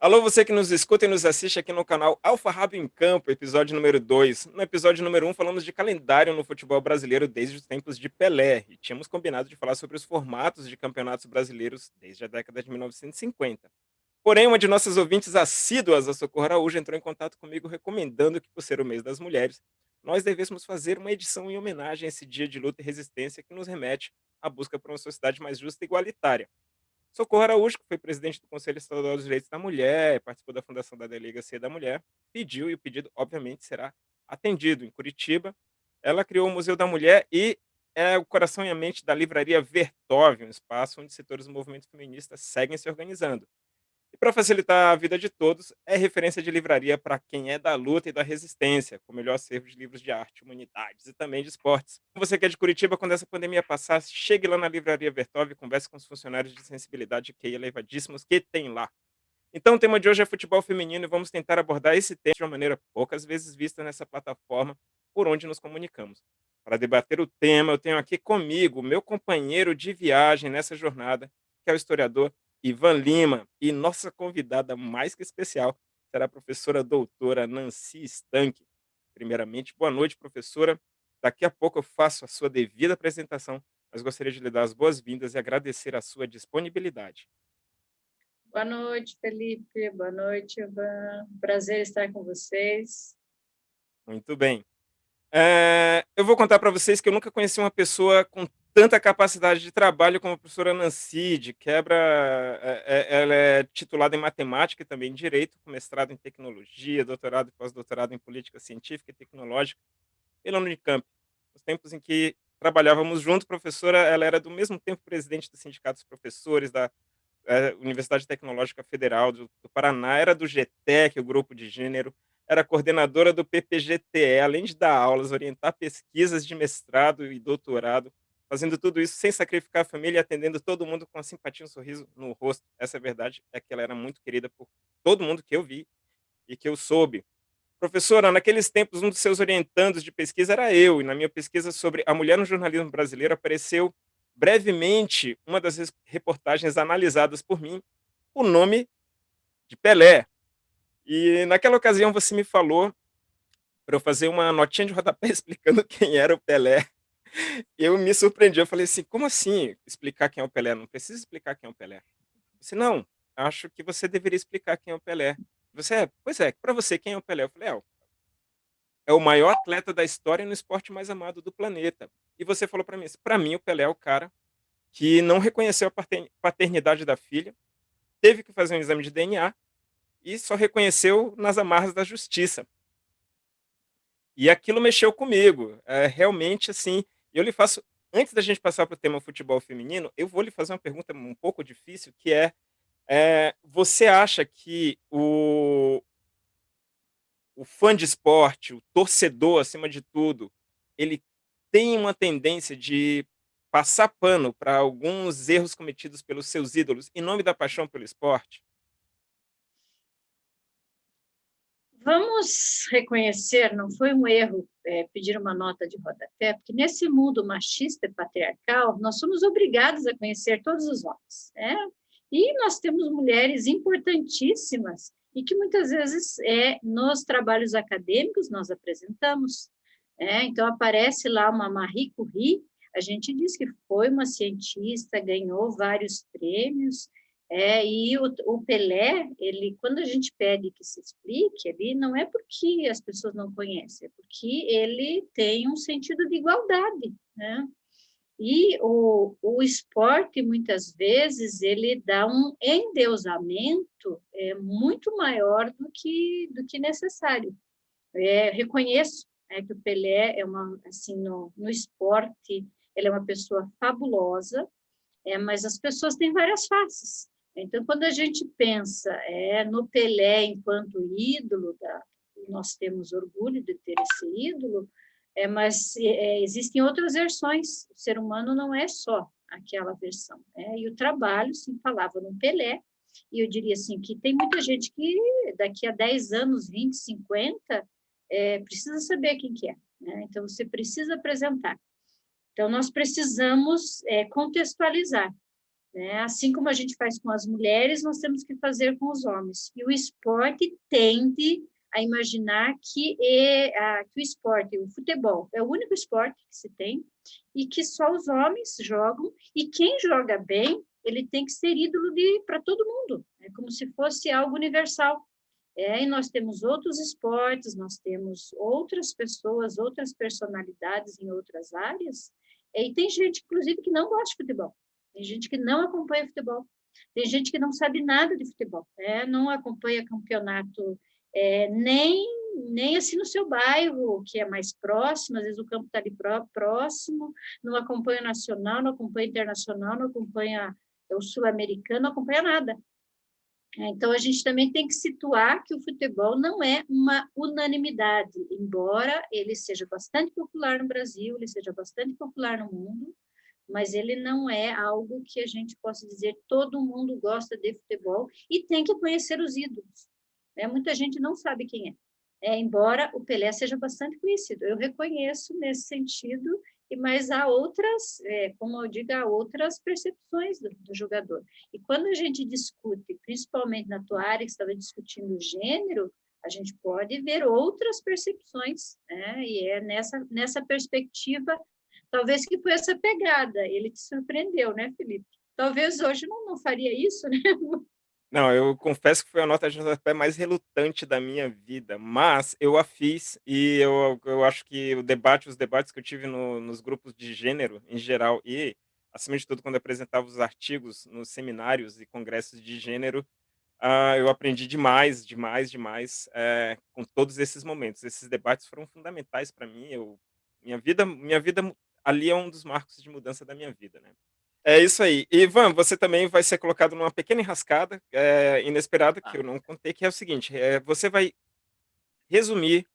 Alô, você que nos escuta e nos assiste aqui no canal Alfarrábio em Campo, episódio número 2. No episódio número um, falamos de calendário no futebol brasileiro desde os tempos de Pelé. E tínhamos combinado de falar sobre os formatos de campeonatos brasileiros desde a década de 1950. Porém, uma de nossas ouvintes assíduas, a Socorro Araújo, entrou em contato comigo recomendando que, por ser o mês das mulheres, nós devêssemos fazer uma edição em homenagem a esse dia de luta e resistência que nos remete à busca por uma sociedade mais justa e igualitária. Socorro Araújo, que foi presidente do Conselho Estadual dos Direitos da Mulher, participou da fundação da Delegacia da Mulher, pediu e o pedido, obviamente, será atendido. Em Curitiba, ela criou o Museu da Mulher e é o coração e a mente da livraria Vertov, um espaço onde setores do movimento feminista seguem se organizando. E para facilitar a vida de todos, é referência de livraria para quem é da luta e da resistência, com o melhor acervo de livros de arte, humanidades e também de esportes. Você que é de Curitiba, quando essa pandemia passar, chegue lá na livraria Vertov e converse com os funcionários de sensibilidade que elevadíssimos que tem lá. Então, o tema de hoje é futebol feminino e vamos tentar abordar esse tema de uma maneira poucas vezes vista nessa plataforma por onde nos comunicamos. Para debater o tema, eu tenho aqui comigo meu companheiro de viagem nessa jornada, que é o historiador Ivan Lima, e nossa convidada mais que especial será a professora doutora Nancy Stank. Primeiramente, boa noite, professora. Daqui a pouco eu faço a sua devida apresentação, mas gostaria de lhe dar as boas-vindas e agradecer a sua disponibilidade. Boa noite, Felipe. Boa noite, Ivan. Prazer estar com vocês. Muito bem. Eu vou contar para vocês que eu nunca conheci uma pessoa com tanta capacidade de trabalho como a professora Nancy, de quebra. Ela é titulada em matemática e também em direito, com mestrado em tecnologia, doutorado e pós-doutorado em política científica e tecnológica pela Unicamp. Nos tempos em que trabalhávamos juntos, professora, ela era do mesmo tempo presidente do Sindicato dos Professores da Universidade Tecnológica Federal do Paraná, era do GTEC, o grupo de gênero, era coordenadora do PPGTE, além de dar aulas, orientar pesquisas de mestrado e doutorado, fazendo tudo isso sem sacrificar a família e atendendo todo mundo com a simpatia e um sorriso no rosto. Essa é a verdade, é que ela era muito querida por todo mundo que eu vi e que eu soube. Professora, naqueles tempos, um dos seus orientandos de pesquisa era eu, e na minha pesquisa sobre a mulher no jornalismo brasileiro apareceu brevemente uma das reportagens analisadas por mim, o nome de Pelé. E naquela ocasião você me falou para eu fazer uma notinha de rodapé explicando quem era o Pelé. E eu me surpreendi, eu falei assim, como assim explicar quem é o Pelé? Não precisa explicar quem é o Pelé. Você, não, acho que você deveria explicar quem é o Pelé. Você, pois é, para você quem é o Pelé? Eu falei, é o maior atleta da história no esporte mais amado do planeta. E você falou para mim, para mim o Pelé é o cara que não reconheceu a paternidade da filha, teve que fazer um exame de DNA e só reconheceu nas amarras da justiça. E aquilo mexeu comigo. Realmente, assim, eu lhe faço, antes da gente passar para o tema futebol feminino, eu vou lhe fazer uma pergunta um pouco difícil, que você acha que o fã de esporte, o torcedor, acima de tudo, ele tem uma tendência de passar pano para alguns erros cometidos pelos seus ídolos em nome da paixão pelo esporte? Vamos reconhecer, não foi um erro pedir uma nota de rodapé, porque nesse mundo machista e patriarcal, nós somos obrigados a conhecer todos os homens, né? E nós temos mulheres importantíssimas e que muitas vezes nos trabalhos acadêmicos nós apresentamos. Então, aparece lá uma Marie Curie, a gente diz que foi uma cientista, ganhou vários prêmios, e o Pelé, ele, quando a gente pede que se explique, ele não é porque as pessoas não conhecem, é porque ele tem um sentido de igualdade, né? E o esporte, muitas vezes, ele dá um endeusamento muito maior do que necessário. Reconheço que o Pelé é uma, assim, no esporte, ele é uma pessoa fabulosa, mas as pessoas têm várias faces. Então, quando a gente pensa no Pelé enquanto ídolo, nós temos orgulho de ter esse ídolo, mas existem outras versões. O ser humano não é só aquela versão. E o trabalho, sim, falava no Pelé, e eu diria assim, que tem muita gente que daqui a 10 anos, 20, 50, precisa saber quem que é. Né? Então, você precisa apresentar. Então, nós precisamos contextualizar. né? Assim como a gente faz com as mulheres, nós temos que fazer com os homens. E o esporte tende a imaginar que o esporte, o futebol, é o único esporte que se tem e que só os homens jogam, e quem joga bem, ele tem que ser ídolo para todo mundo, é como se fosse algo universal. E nós temos outros esportes, nós temos outras pessoas, outras personalidades em outras áreas, e tem gente, inclusive, que não gosta de futebol, tem gente que não acompanha futebol, tem gente que não sabe nada de futebol, não acompanha campeonato, nem assim no seu bairro, que é mais próximo, às vezes o campo está ali próximo, não acompanha o nacional, não acompanha o internacional, não acompanha o sul-americano, não acompanha nada. Então, a gente também tem que situar que o futebol não é uma unanimidade, embora ele seja bastante popular no Brasil, ele seja bastante popular no mundo, mas ele não é algo que a gente possa dizer todo mundo gosta de futebol e tem que conhecer os ídolos. Muita gente não sabe quem é. Embora o Pelé seja bastante conhecido. Eu reconheço nesse sentido, mas há outras, como eu digo, há outras percepções do jogador. E quando a gente discute, principalmente na tua área, que estava discutindo o gênero, a gente pode ver outras percepções, né? E é nessa perspectiva, talvez que foi essa pegada. Ele te surpreendeu, né, Felipe? Talvez hoje não faria isso, né? Não, eu confesso que foi a nota de rodapé mais relutante da minha vida, mas eu a fiz e eu acho que os debates que eu tive nos grupos de gênero em geral e, acima de tudo, quando eu apresentava os artigos nos seminários e congressos de gênero, eu aprendi demais, demais, demais, com todos esses momentos. Esses debates foram fundamentais para mim. Minha vida ali é um dos marcos de mudança da minha vida, né? É isso aí. Ivan, você também vai ser colocado numa pequena enrascada, inesperada, que eu não contei, que é o seguinte: você vai resumir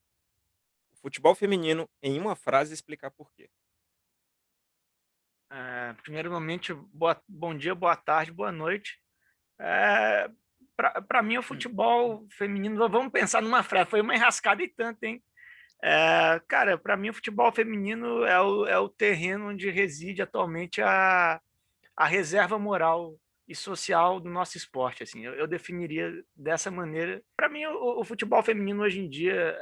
o futebol feminino em uma frase e explicar por quê. Primeiramente, bom dia, boa tarde, boa noite. É, para mim, o futebol feminino, vamos pensar numa frase, foi uma enrascada e tanto, hein? Cara, para mim, o futebol feminino é o terreno onde reside atualmente a reserva moral e social do nosso esporte. Assim, eu definiria dessa maneira. Para mim, o futebol feminino hoje em dia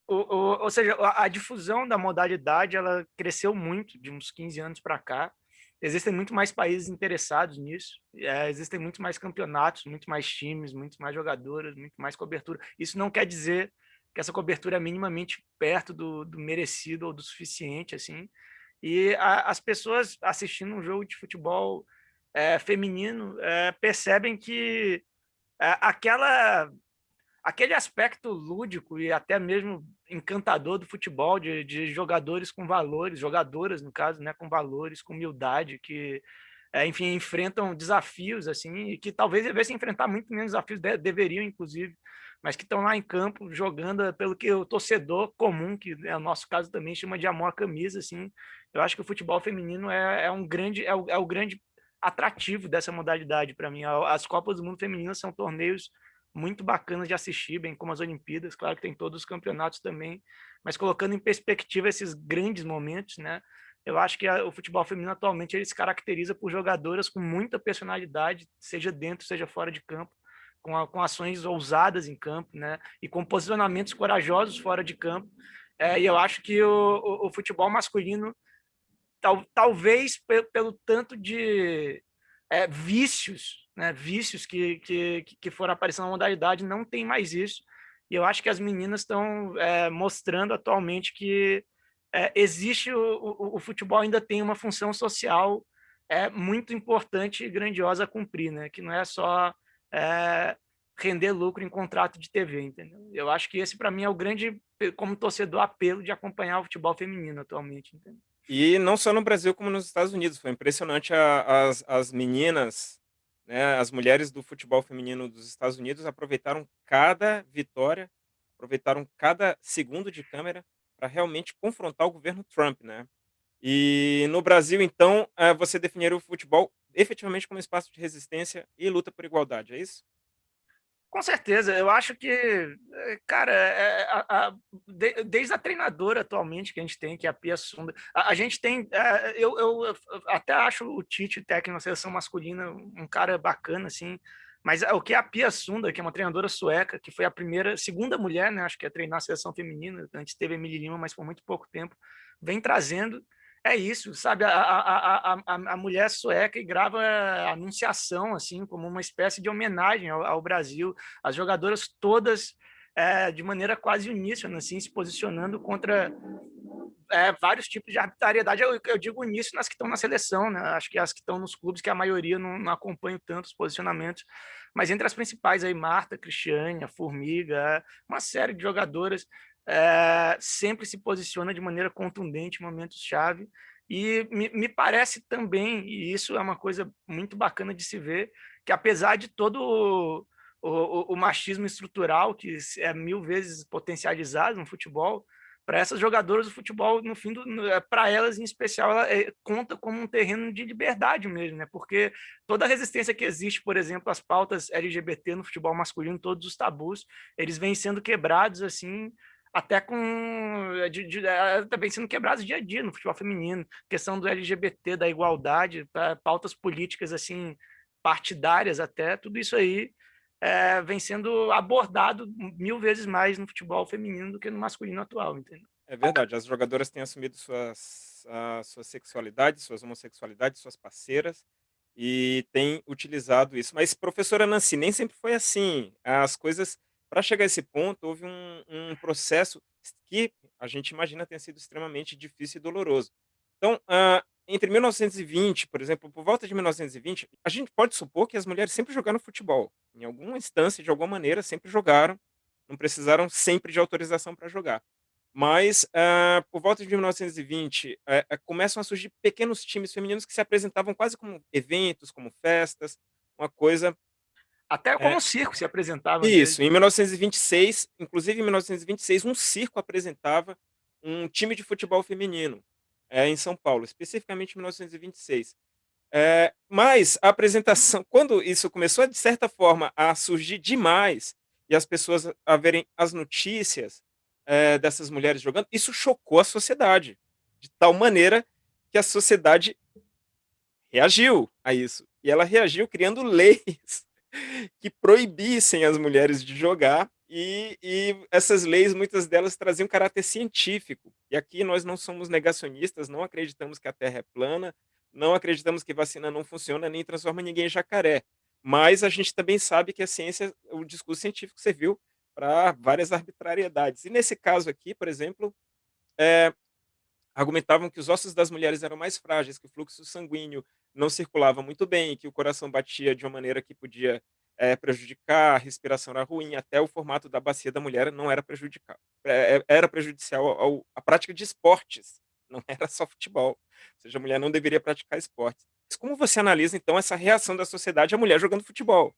ou seja, a difusão da modalidade ela cresceu muito de uns 15 anos para cá. Existem muito mais países interessados nisso, existem muito mais campeonatos, muito mais times, muito mais jogadoras, muito mais cobertura. Isso não quer dizer que essa cobertura é minimamente perto do merecido ou do suficiente, assim. E as pessoas assistindo um jogo de futebol feminino percebem que aquele aspecto lúdico e até mesmo encantador do futebol, de jogadores com valores, jogadoras, no caso, né, com valores, com humildade, que, enfim, enfrentam desafios, assim, e que talvez devessem enfrentar muito menos desafios, deveriam, inclusive, mas que estão lá em campo jogando pelo que o torcedor comum, que é o nosso caso também, chama de amor à camisa, assim. Eu acho que o futebol feminino é o grande atrativo dessa modalidade para mim. As Copas do Mundo Femininas são torneios muito bacanas de assistir, bem como as Olimpíadas, claro que tem todos os campeonatos também, mas colocando em perspectiva esses grandes momentos, né? Eu acho que o futebol feminino atualmente ele se caracteriza por jogadoras com muita personalidade, seja dentro, seja fora de campo, com ações ousadas em campo, né? E com posicionamentos corajosos fora de campo. E eu acho que o futebol masculino, talvez pelo tanto de vícios, né? Vícios que foram aparecendo na modalidade, não tem mais isso. E eu acho que as meninas estão mostrando atualmente que existe o futebol ainda tem uma função social muito importante e grandiosa a cumprir, né? Que não é só render lucro em contrato de TV, entendeu? Eu acho que esse para mim é o grande, como torcedor, apelo de acompanhar o futebol feminino atualmente, entendeu? E não só no Brasil, como nos Estados Unidos. Foi impressionante as meninas, né, as mulheres do futebol feminino dos Estados Unidos aproveitaram cada vitória, aproveitaram cada segundo de câmera para realmente confrontar o governo Trump, né? E no Brasil, então, você definiria o futebol efetivamente como espaço de resistência e luta por igualdade, é isso? Com certeza, eu acho que, cara, desde a treinadora atualmente que a gente tem, que é a Pia Sunda, a gente tem, eu até acho o Tite, técnico da seleção masculina, um cara bacana, assim, mas o que é a Pia Sunda, que é uma treinadora sueca, que foi a segunda mulher, né, acho que a treinar a seleção feminina, antes teve a Emily Lima, mas por muito pouco tempo, vem trazendo é isso, sabe? A mulher sueca e grava a Anunciação, assim, como uma espécie de homenagem ao Brasil. As jogadoras todas, de maneira quase uníssona, assim, se posicionando contra vários tipos de arbitrariedade. Eu digo nisso nas que estão na seleção, né? Acho que as que estão nos clubes, que a maioria não acompanha tanto os posicionamentos, mas entre as principais aí, Marta, Cristiane, a Formiga, uma série de jogadoras sempre se posiciona de maneira contundente em momentos-chave. E me parece também, e isso é uma coisa muito bacana de se ver, que apesar de todo o machismo estrutural, que é 1000 vezes potencializado no futebol, para essas jogadoras do futebol, no fim, para elas em especial, ela conta como um terreno de liberdade mesmo, né? Porque toda a resistência que existe, por exemplo, às pautas LGBT no futebol masculino, todos os tabus, eles vêm sendo quebrados assim, até com também sendo quebrados dia a dia no futebol feminino, questão do LGBT, da igualdade, pautas políticas assim partidárias até, tudo isso aí vem sendo abordado 1000 vezes mais no futebol feminino do que no masculino atual, entendeu? É verdade, as jogadoras têm assumido a sua sexualidade, suas homossexualidades, suas parceiras, e têm utilizado isso. Mas, professora Nancy, nem sempre foi assim. As coisas, para chegar a esse ponto, houve um processo que a gente imagina tenha sido extremamente difícil e doloroso. Então, entre 1920, por exemplo, por volta de 1920, a gente pode supor que as mulheres sempre jogaram futebol. Em alguma instância, de alguma maneira, sempre jogaram, não precisaram sempre de autorização para jogar. Mas, por volta de 1920, começam a surgir pequenos times femininos que se apresentavam quase como eventos, como festas, uma coisa. Até como eh um circo se apresentava às vezes. Isso, em 1926, inclusive em 1926, um circo apresentava um time de futebol feminino, em São Paulo, especificamente em 1926. Mas a apresentação quando isso começou, de certa forma, a surgir demais, e as pessoas a verem as notícias, dessas mulheres jogando, isso chocou a sociedade, de tal maneira que a sociedade reagiu a isso. E ela reagiu criando leis que proibissem as mulheres de jogar, e essas leis, muitas delas traziam caráter científico. E aqui nós não somos negacionistas, não acreditamos que a Terra é plana, não acreditamos que vacina não funciona, nem transforma ninguém em jacaré. Mas a gente também sabe que a ciência, o discurso científico serviu para várias arbitrariedades. E nesse caso aqui, por exemplo, eh, argumentavam que os ossos das mulheres eram mais frágeis, que o fluxo sanguíneo não circulava muito bem, que o coração batia de uma maneira que podia prejudicar, a respiração era ruim, até o formato da bacia da mulher não era prejudicial, era prejudicial à prática de esportes, não era só futebol. Ou seja, a mulher não deveria praticar esportes. Mas como você analisa, então, essa reação da sociedade à mulher jogando futebol?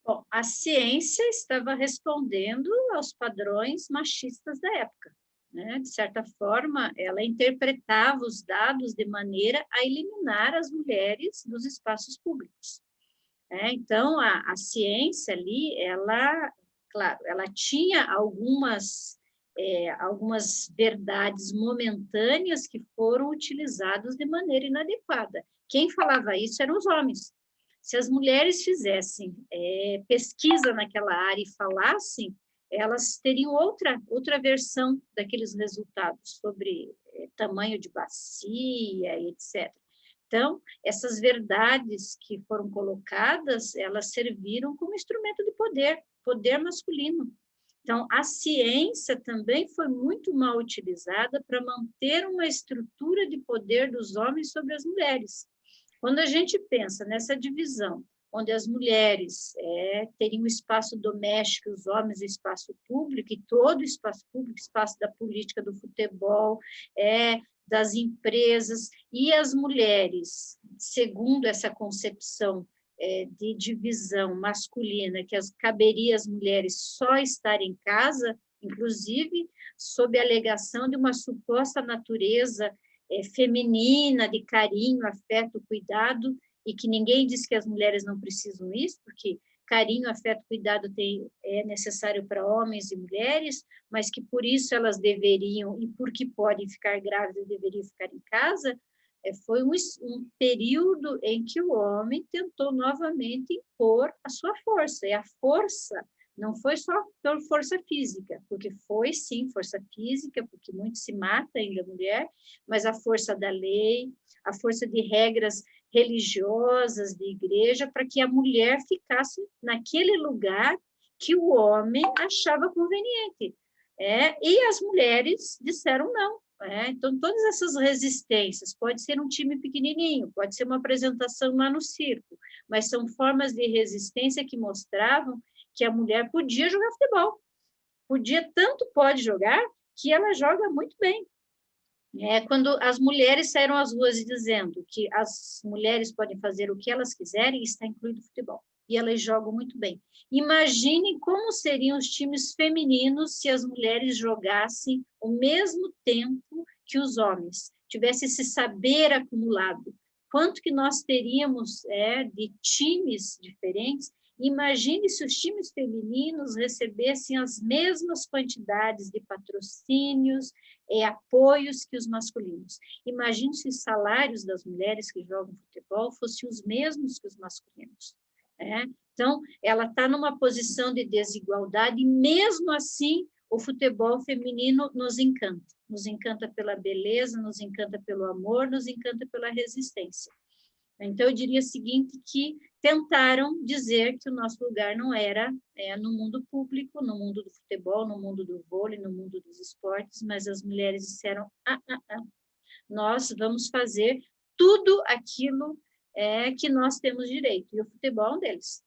Bom, a ciência estava respondendo aos padrões machistas da época, né? De certa forma, ela interpretava os dados de maneira a eliminar as mulheres dos espaços públicos. Então, a ciência ali, ela, claro, ela tinha algumas verdades momentâneas que foram utilizadas de maneira inadequada. Quem falava isso eram os homens. Se as mulheres fizessem pesquisa naquela área e falassem, elas teriam outra versão daqueles resultados sobre tamanho de bacia, etc. Então, essas verdades que foram colocadas, elas serviram como instrumento de poder masculino. Então, a ciência também foi muito mal utilizada para manter uma estrutura de poder dos homens sobre as mulheres. Quando a gente pensa nessa divisão, onde as mulheres teriam o espaço doméstico, os homens o espaço público, e todo o espaço público, espaço da política, do futebol, das empresas, e as mulheres, segundo essa concepção de divisão masculina, que caberia às mulheres só estar em casa, inclusive sob a alegação de uma suposta natureza feminina, de carinho, afeto, cuidado, e que ninguém diz que as mulheres não precisam isso, porque carinho, afeto, cuidado é necessário para homens e mulheres, mas que por isso elas deveriam, e porque podem ficar grávidas, deveriam ficar em casa, foi um período em que o homem tentou novamente impor a sua força, e a força não foi só por força física, porque foi sim força física, porque muito se mata ainda a mulher, mas a força da lei, a força de regras religiosas de igreja, para que a mulher ficasse naquele lugar que o homem achava conveniente. E as mulheres disseram não. Então, todas essas resistências, pode ser um time pequenininho, pode ser uma apresentação lá no circo, mas são formas de resistência que mostravam que a mulher podia jogar futebol. Tanto pode jogar, que ela joga muito bem. Quando as mulheres saíram às ruas dizendo que as mulheres podem fazer o que elas quiserem, está incluído o futebol. E elas jogam muito bem. Imaginem como seriam os times femininos se as mulheres jogassem o mesmo tempo que os homens, tivesse esse saber acumulado. Quanto que nós teríamos de times diferentes? Imagine se os times femininos recebessem as mesmas quantidades de patrocínios, apoios que os masculinos. Imagine se os salários das mulheres que jogam futebol fossem os mesmos que os masculinos. Então, ela está numa posição de desigualdade, e mesmo assim, o futebol feminino nos encanta pela beleza, nos encanta pelo amor, nos encanta pela resistência. Então, eu diria o seguinte, que tentaram dizer que o nosso lugar não era no mundo público, no mundo do futebol, no mundo do vôlei, no mundo dos esportes, mas as mulheres disseram, nós vamos fazer tudo aquilo que nós temos direito, e o futebol é um deles.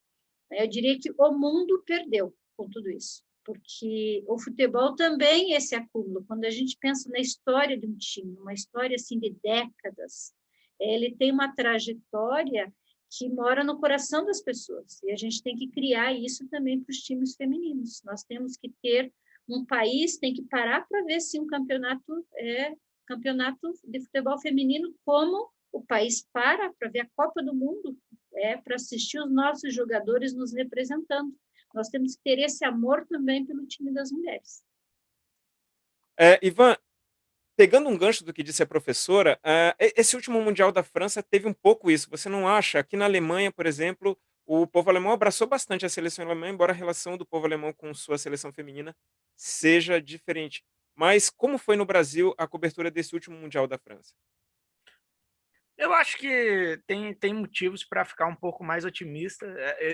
Eu diria que o mundo perdeu com tudo isso, porque o futebol também é esse acúmulo. Quando a gente pensa na história de um time, uma história assim de décadas, ele tem uma trajetória que mora no coração das pessoas, e a gente tem que criar isso também para os times femininos. Nós temos que ter um país, tem que parar para ver se um campeonato de futebol feminino, como o país para ver a Copa do Mundo, para assistir os nossos jogadores nos representando. Nós temos que ter esse amor também pelo time das mulheres. Ivan, pegando um gancho do que disse a professora, esse último Mundial da França teve um pouco isso. Você não acha? Aqui na Alemanha, por exemplo, o povo alemão abraçou bastante a seleção alemã, embora a relação do povo alemão com sua seleção feminina seja diferente. Mas como foi no Brasil a cobertura desse último Mundial da França? Eu acho que tem motivos para ficar um pouco mais otimista.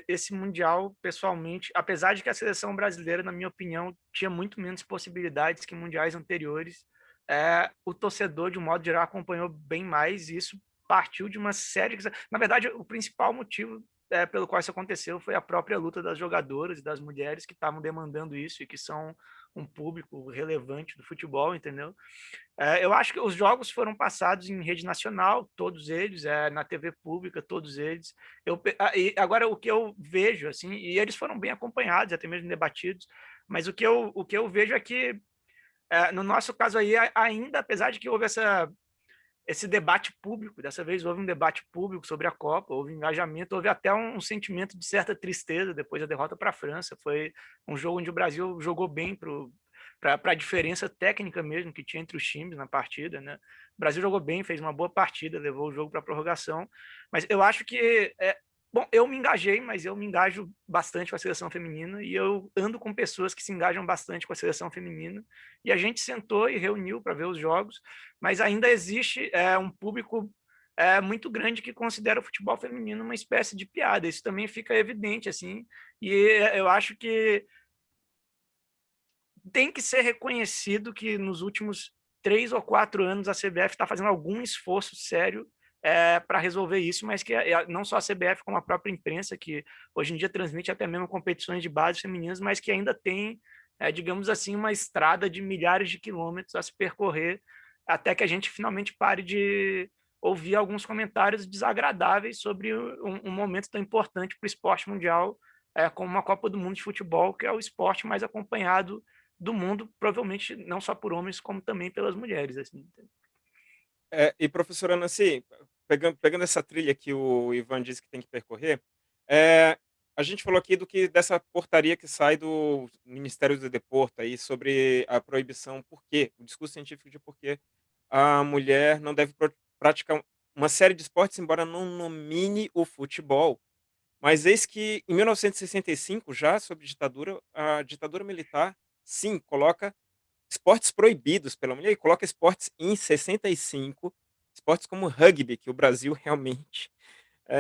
Esse Mundial, pessoalmente, apesar de que a seleção brasileira, na minha opinião, tinha muito menos possibilidades que mundiais anteriores, o torcedor, de um modo geral, acompanhou bem mais, e isso partiu de uma série... Na verdade, o principal motivo pelo qual isso aconteceu foi a própria luta das jogadoras e das mulheres que estavam demandando isso e que são um público relevante do futebol, entendeu? Eu acho que os jogos foram passados em rede nacional, todos eles, na TV pública, todos eles. E agora, o que eu vejo, assim, e eles foram bem acompanhados, até mesmo debatidos, mas o que eu vejo é que, no nosso caso aí, ainda, apesar de que houve esse debate público, dessa vez houve um debate público sobre a Copa, houve engajamento, houve até um sentimento de certa tristeza depois da derrota para a França. Foi um jogo onde o Brasil jogou bem para a diferença técnica mesmo que tinha entre os times na partida, né? O Brasil jogou bem, fez uma boa partida, levou o jogo para a prorrogação, mas eu acho que bom, eu me engajei, mas eu me engajo bastante com a seleção feminina, e eu ando com pessoas que se engajam bastante com a seleção feminina, e a gente sentou e reuniu para ver os jogos, mas ainda existe um público muito grande que considera o futebol feminino uma espécie de piada. Isso também fica evidente, assim, e eu acho que tem que ser reconhecido que nos últimos 3 ou 4 anos a CBF está fazendo algum esforço sério para resolver isso, mas que não só a CBF, como a própria imprensa, que hoje em dia transmite até mesmo competições de base femininas, mas que ainda tem, digamos assim, uma estrada de milhares de quilômetros a se percorrer até que a gente finalmente pare de ouvir alguns comentários desagradáveis sobre um momento tão importante para o esporte mundial, como uma Copa do Mundo de futebol, que é o esporte mais acompanhado do mundo, provavelmente não só por homens, como também pelas mulheres. Assim. E professora Nancy, pegando essa trilha que o Ivan disse que tem que percorrer, é, a gente falou aqui dessa portaria que sai do Ministério do Deporto aí sobre a proibição, por quê? O discurso científico de por que a mulher não deve praticar uma série de esportes, embora não nomine o futebol. Mas eis que em 1965, já sob ditadura, a ditadura militar, sim, coloca esportes proibidos pela mulher e coloca esportes em 65, esportes como rugby, que o Brasil realmente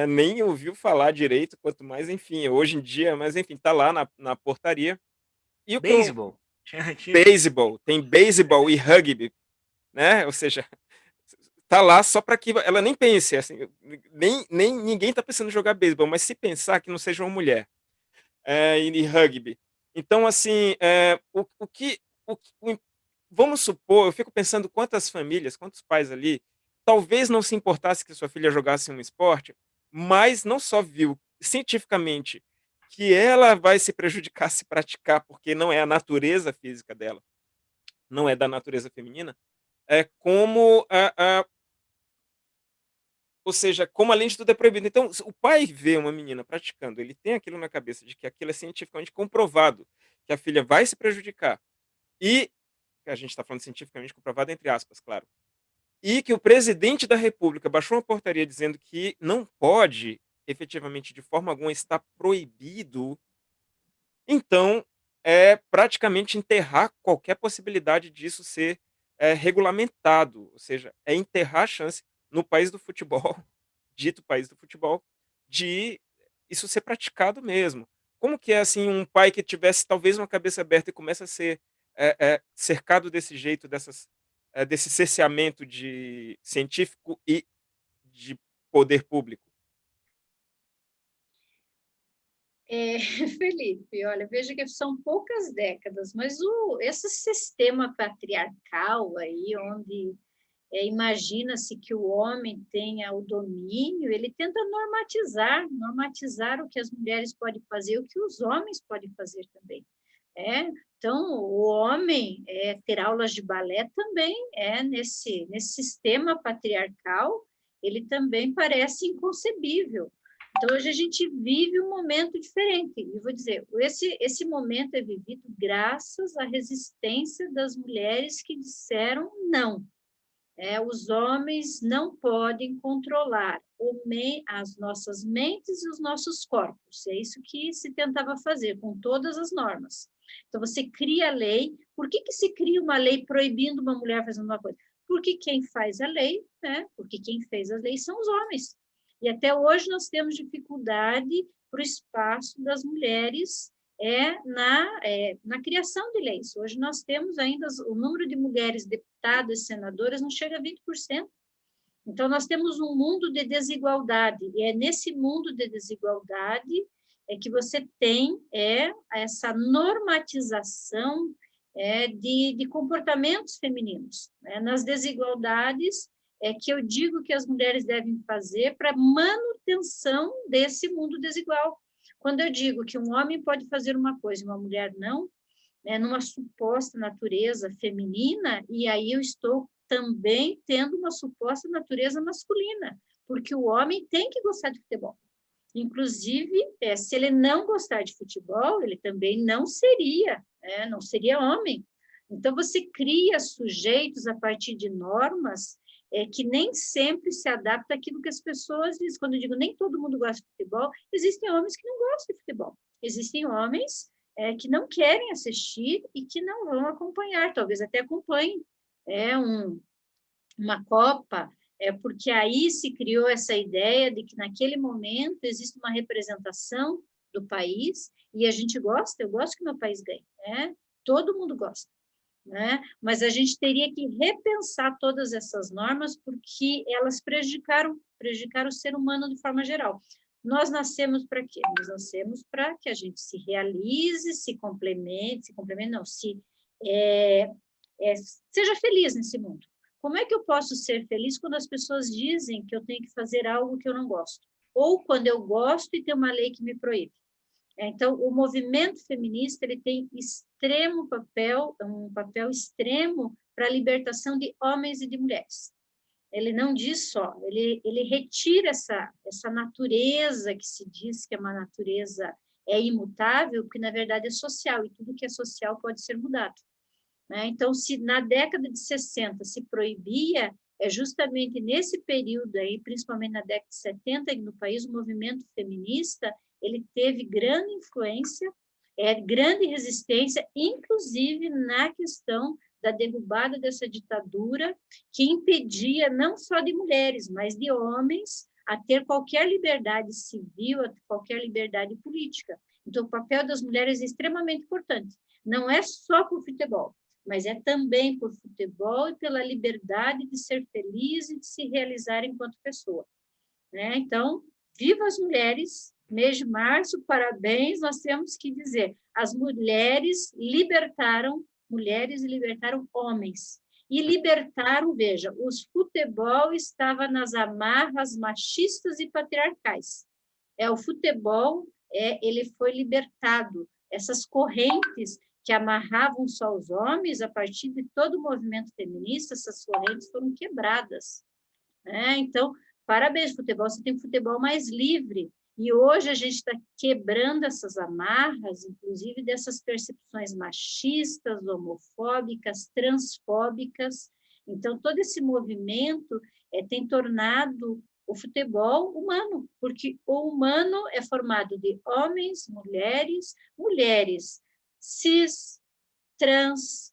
nem ouviu falar direito, quanto mais, enfim, hoje em dia, mas enfim, tá lá na portaria. E o que eu. Beisebol. Beisebol, tem beisebol e rugby, né? Ou seja, tá lá só para que ela nem pense, assim, nem ninguém tá pensando em jogar beisebol, mas se pensar que não seja uma mulher, e rugby. Então, assim, o que. Vamos supor, eu fico pensando quantas famílias, quantos pais ali, talvez não se importasse que sua filha jogasse um esporte, mas não só viu cientificamente que ela vai se prejudicar se praticar, porque não é a natureza física dela, não é da natureza feminina, como ou seja, como além de tudo é proibido. Então, o pai vê uma menina praticando, ele tem aquilo na cabeça de que aquilo é cientificamente comprovado, que a filha vai se prejudicar. E a gente está falando cientificamente comprovado entre aspas, claro. E que o presidente da República baixou uma portaria dizendo que não pode, efetivamente, de forma alguma, estar proibido, então é praticamente enterrar qualquer possibilidade disso ser regulamentado, ou seja, é enterrar a chance no país do futebol, dito país do futebol, de isso ser praticado mesmo. Como que é assim um pai que tivesse talvez uma cabeça aberta e começa a ser cercado desse jeito, desse cerceamento de científico e de poder público? Felipe, olha, veja que são poucas décadas, mas esse sistema patriarcal aí, onde imagina-se que o homem tenha o domínio, ele tenta normatizar o que as mulheres podem fazer, o que os homens podem fazer também. Então, o homem ter aulas de balé também nesse sistema patriarcal, ele também parece inconcebível. Então, hoje a gente vive um momento diferente. E vou dizer, esse momento é vivido graças à resistência das mulheres que disseram não. Os homens não podem controlar as nossas mentes e os nossos corpos. É isso que se tentava fazer com todas as normas. Então, você cria a lei. Por que se cria uma lei proibindo uma mulher fazendo uma coisa? Porque quem faz a lei, porque quem fez as leis são os homens. E até hoje nós temos dificuldade para o espaço das mulheres na criação de leis. Hoje nós temos ainda o número de mulheres deputadas, senadoras, não chega a 20%. Então, nós temos um mundo de desigualdade, e é nesse mundo de desigualdade que você tem essa normatização de comportamentos femininos. Nas desigualdades que eu digo que as mulheres devem fazer para manutenção desse mundo desigual. Quando eu digo que um homem pode fazer uma coisa e uma mulher não, numa suposta natureza feminina, e aí eu estou também tendo uma suposta natureza masculina, porque o homem tem que gostar de futebol. Inclusive, se ele não gostar de futebol, ele também não seria homem. Então, você cria sujeitos a partir de normas que nem sempre se adapta àquilo que as pessoas dizem. Quando eu digo nem todo mundo gosta de futebol, existem homens que não gostam de futebol. Existem homens que não querem assistir e que não vão acompanhar, talvez até acompanhem uma Copa, porque aí se criou essa ideia de que naquele momento existe uma representação do país e a gente gosta, eu gosto que meu país ganhe, todo mundo gosta. Mas a gente teria que repensar todas essas normas porque elas prejudicaram o ser humano de forma geral. Nós nascemos para quê? Nós nascemos para que a gente se realize, se complemente não, seja feliz nesse mundo. Como é que eu posso ser feliz quando as pessoas dizem que eu tenho que fazer algo que eu não gosto? Ou quando eu gosto e tem uma lei que me proíbe? Então, o movimento feminista ele tem um papel extremo para a libertação de homens e de mulheres. Ele não diz só, ele retira essa natureza que se diz que é uma natureza imutável, porque na verdade é social, e tudo que é social pode ser mudado. Né? Então, se na década de 60 se proibia, é justamente nesse período aí, principalmente na década de 70, no país, o movimento feminista, ele teve grande influência, grande resistência, inclusive na questão da derrubada dessa ditadura, que impedia não só de mulheres, mas de homens a ter qualquer liberdade civil, a qualquer liberdade política. Então, o papel das mulheres é extremamente importante. Não é só para o futebol, mas é também por futebol e pela liberdade de ser feliz e de se realizar enquanto pessoa. Né? Então, viva as mulheres, mês de março, parabéns, nós temos que dizer, as mulheres libertaram homens, e libertaram, veja, o futebol estava nas amarras machistas e patriarcais. O futebol, ele foi libertado, essas correntes que amarravam só os homens, a partir de todo o movimento feminista, essas correntes foram quebradas. Né? Então, parabéns, futebol, você tem um futebol mais livre. E hoje a gente está quebrando essas amarras, inclusive dessas percepções machistas, homofóbicas, transfóbicas. Então, todo esse movimento tem tornado o futebol humano, porque o humano é formado de homens, mulheres cis, trans,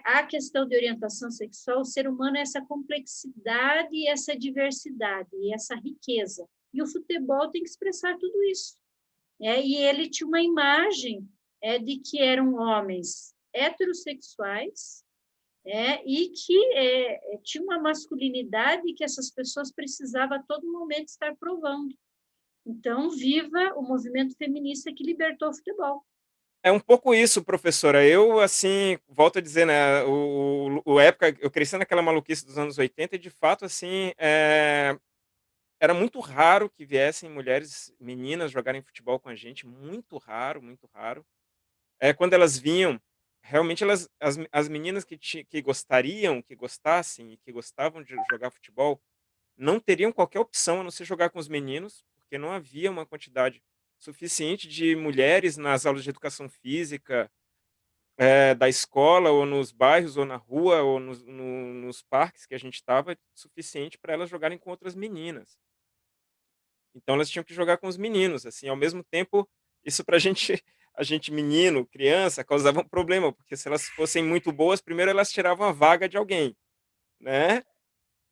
a questão de orientação sexual, o ser humano é essa complexidade e essa diversidade e essa riqueza. E o futebol tem que expressar tudo isso. E ele tinha uma imagem de que eram homens heterossexuais e que tinha uma masculinidade que essas pessoas precisavam a todo momento estar provando. Então, viva o movimento feminista que libertou o futebol. É um pouco isso, professora. Eu, assim, volto a dizer, né, o época eu cresci naquela maluquice dos anos 80 e, de fato, assim, era muito raro que viessem mulheres, meninas, jogarem futebol com a gente, muito raro, muito raro. Quando elas vinham, realmente as meninas que gostariam, que gostassem e que gostavam de jogar futebol, não teriam qualquer opção a não ser jogar com os meninos, porque não havia uma quantidade suficiente de mulheres nas aulas de educação física, da escola, ou nos bairros, ou na rua, ou nos parques que a gente estava, suficiente para elas jogarem com outras meninas. Então elas tinham que jogar com os meninos, assim, ao mesmo tempo, isso pra gente, a gente menino, criança, causava um problema, porque se elas fossem muito boas, primeiro elas tiravam a vaga de alguém, né?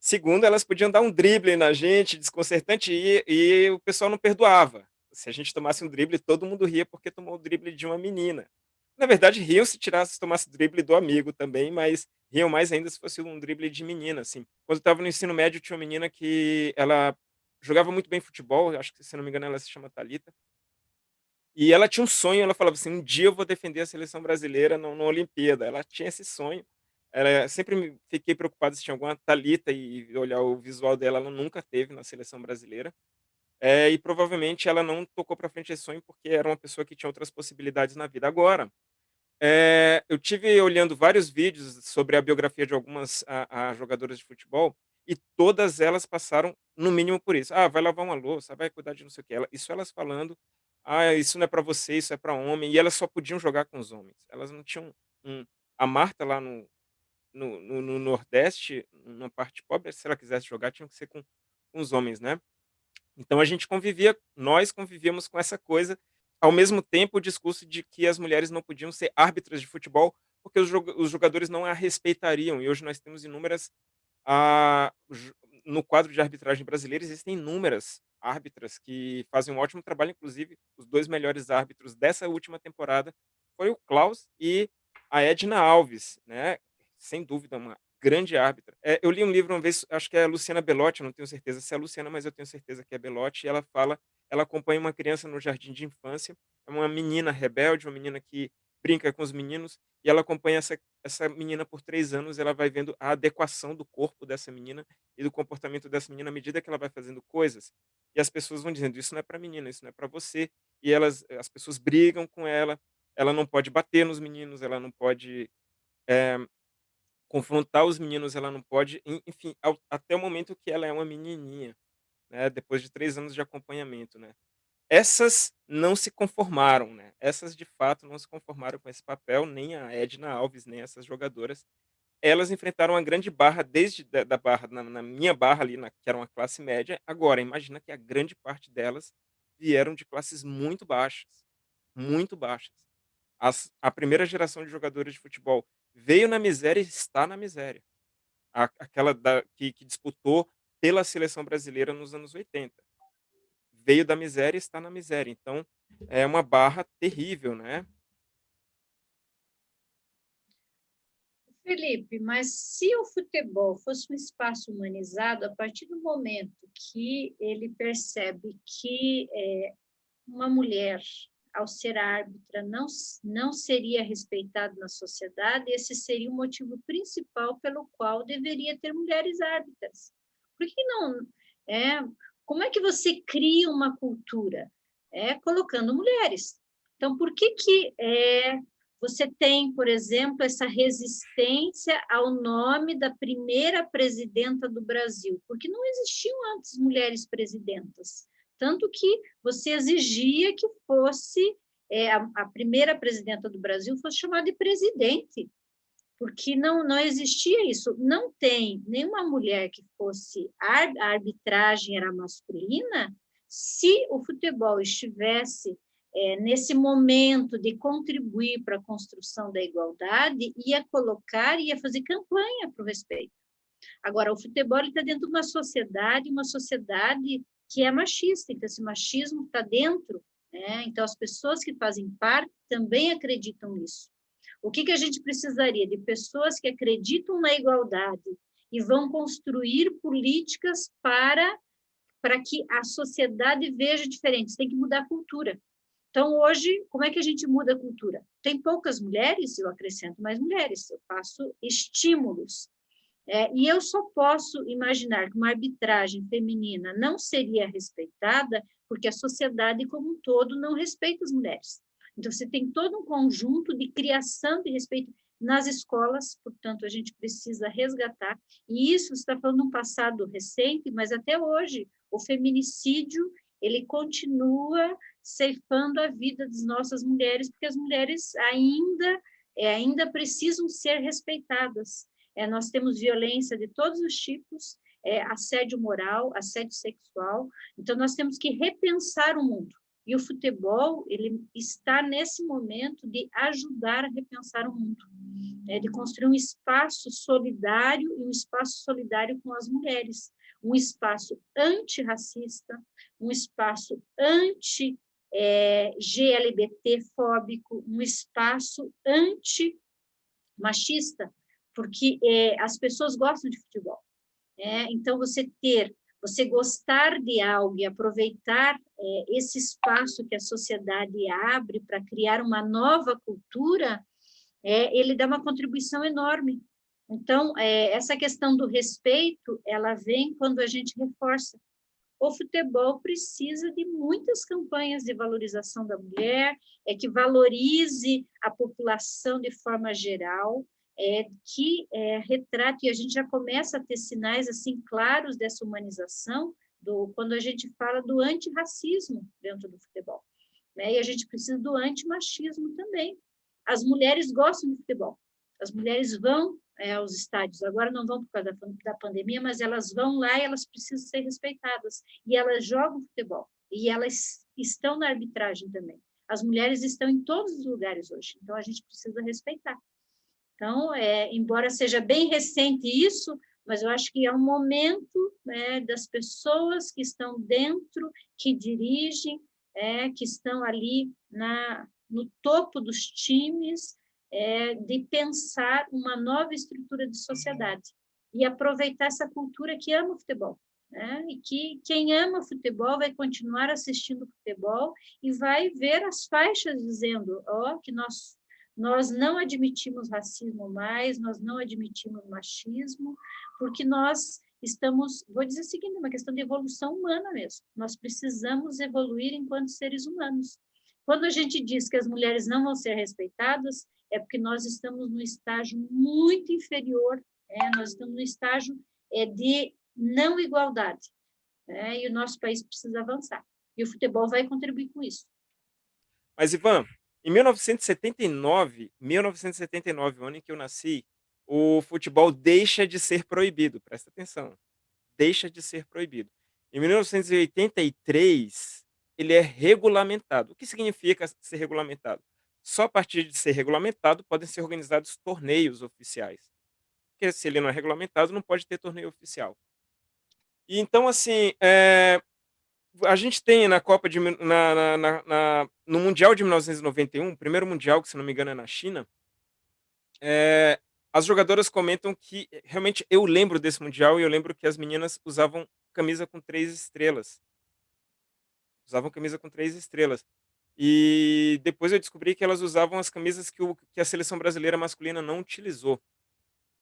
Segundo, elas podiam dar um drible na gente, desconcertante, e o pessoal não perdoava. Se a gente tomasse um drible, todo mundo ria porque tomou o drible de uma menina. Na verdade, riam se tomasse drible do amigo também, mas riam mais ainda se fosse um drible de menina, assim. Quando eu estava no ensino médio, tinha uma menina que ela jogava muito bem futebol, acho que, se não me engano, ela se chama Thalita. E ela tinha um sonho, ela falava assim: um dia eu vou defender a seleção brasileira na Olimpíada. Ela tinha esse sonho. Sempre fiquei preocupado se tinha alguma Thalita e olhar o visual dela, ela nunca teve na seleção brasileira. E provavelmente ela não tocou para frente esse sonho porque era uma pessoa que tinha outras possibilidades na vida. Agora, eu tive olhando vários vídeos sobre a biografia de algumas a jogadoras de futebol, e todas elas passaram no mínimo por isso. "Ah, vai lavar uma louça, vai cuidar de não sei o quê", isso elas falando: "Ah, isso não é para você, isso é para homem", e elas só podiam jogar com os homens. Elas não tinham a Marta lá no Nordeste, numa parte pobre, se ela quisesse jogar, tinha que ser com os homens, né. Então nós convivíamos com essa coisa, ao mesmo tempo o discurso de que as mulheres não podiam ser árbitras de futebol, porque os jogadores não a respeitariam, e hoje nós temos inúmeras, jo no quadro de arbitragem brasileira existem inúmeras árbitras que fazem um ótimo trabalho, inclusive os 2 melhores árbitros dessa última temporada foi o Klaus e a Edna Alves, né, sem dúvida uma grande árbitra. Eu li um livro uma vez, acho que é a Luciana Belotti, não tenho certeza se é a Luciana, mas eu tenho certeza que é Belotti, e ela acompanha uma criança no jardim de infância, é uma menina rebelde, uma menina que brinca com os meninos, e ela acompanha essa menina por 3 anos, ela vai vendo a adequação do corpo dessa menina e do comportamento dessa menina à medida que ela vai fazendo coisas, e as pessoas vão dizendo: "Isso não é para menina, isso não é para você", e as pessoas brigam com ela não pode bater nos meninos, ela não pode, eh confrontar os meninos ela não pode, enfim, até o momento que ela é uma menininha, né, depois de 3 anos de acompanhamento, né. Essas não se conformaram, né, essas de fato não se conformaram com esse papel, nem a Edna Alves, nem essas jogadoras. Elas enfrentaram uma grande barra desde da barra na minha barra ali, que era uma classe média. Agora imagina que a grande parte delas vieram de classes muito baixas, muito baixas. A primeira geração de jogadores de futebol veio na miséria e está na miséria. Aquela que disputou pela seleção brasileira nos anos 80. Veio da miséria e está na miséria, então é uma barra terrível, né. Felipe, mas se o futebol fosse um espaço humanizado, a partir do momento que ele percebe que uma mulher, ao ser árbitra, não seria respeitada na sociedade, esse seria o motivo principal pelo qual deveria ter mulheres árbitras. Por que não? É, como é que você cria uma cultura? Colocando mulheres. Então, por que você tem, por exemplo, essa resistência ao nome da primeira presidenta do Brasil? Porque não existiam antes mulheres presidentas. Tanto que você exigia que fosse a primeira presidenta do Brasil fosse chamada de presidente, porque não existia isso. Não tem nenhuma mulher que fosse a arbitragem era masculina. Se o futebol estivesse nesse momento de contribuir para a construção da igualdade, ia colocar, ia fazer campanha para o respeito. Agora, o futebol está dentro de uma sociedade que é machista, então esse machismo está dentro, né? Então as pessoas que fazem parte também acreditam nisso. O que a gente precisaria? De pessoas que acreditam na igualdade e vão construir políticas para que a sociedade veja diferente. Tem que mudar a cultura. Então, hoje, como é que a gente muda a cultura? Tem poucas mulheres, eu acrescento mais mulheres, eu faço estímulos. E eu só posso imaginar que uma arbitragem feminina não seria respeitada porque a sociedade como um todo não respeita as mulheres. Então, você tem todo um conjunto de criação de respeito nas escolas, portanto, a gente precisa resgatar. E isso, você está falando de um passado recente, mas até hoje, o feminicídio, ele continua ceifando a vida das nossas mulheres, porque as mulheres ainda precisam ser respeitadas. Nós temos violência de todos os tipos, assédio moral, assédio sexual, então nós temos que repensar o mundo. E o futebol, ele está nesse momento de ajudar a repensar o mundo, de construir um espaço solidário e um espaço solidário com as mulheres, um espaço antirracista, um espaço anti-GLBT-fóbico, um espaço anti-machista, porque as pessoas gostam de futebol. Então, você gostar de algo e aproveitar esse espaço que a sociedade abre para criar uma nova cultura, ele dá uma contribuição enorme. Então, essa questão do respeito, ela vem quando a gente reforça. O futebol precisa de muitas campanhas de valorização da mulher, que valorize a população de forma geral, que retrate, e a gente já começa a ter sinais assim claros dessa humanização, quando a gente fala do antirracismo dentro do futebol, né? E a gente precisa do antimachismo também. As mulheres gostam de futebol, as mulheres vão aos estádios, agora não vão por causa da pandemia, mas elas vão lá e elas precisam ser respeitadas, e elas jogam futebol, e elas estão na arbitragem também. As mulheres estão em todos os lugares hoje, então a gente precisa respeitar. Então, embora seja bem recente isso, mas eu acho que é um momento, né, das pessoas que estão dentro, que dirigem, que estão ali no topo dos times, de pensar uma nova estrutura de sociedade e aproveitar essa cultura que ama o futebol. E que quem ama futebol vai continuar assistindo futebol e vai ver as faixas dizendo que nós não admitimos racismo mais, nós não admitimos machismo, porque nós estamos, vou dizer o seguinte, uma questão de evolução humana mesmo. Nós precisamos evoluir enquanto seres humanos. Quando a gente diz que as mulheres não vão ser respeitadas, é porque nós estamos no estágio muito inferior, nós estamos no estágio de não igualdade, e o nosso país precisa avançar. E o futebol vai contribuir com isso. Mas, Ivan, em 1979, o ano em que eu nasci, o futebol deixa de ser proibido, presta atenção, deixa de ser proibido. Em 1983, ele é regulamentado. O que significa ser regulamentado? Só a partir de ser regulamentado podem ser organizados torneios oficiais. Porque se ele não é regulamentado, não pode ter torneio oficial. E então, assim, a gente tem na Copa de no Mundial de 1991, o primeiro Mundial, que se não me engano é na China, as jogadoras comentam que realmente eu lembro desse Mundial e eu lembro que as meninas usavam camisa com 3 estrelas. Usavam camisa com 3 estrelas. E depois eu descobri que elas usavam as camisas que a seleção brasileira masculina não utilizou.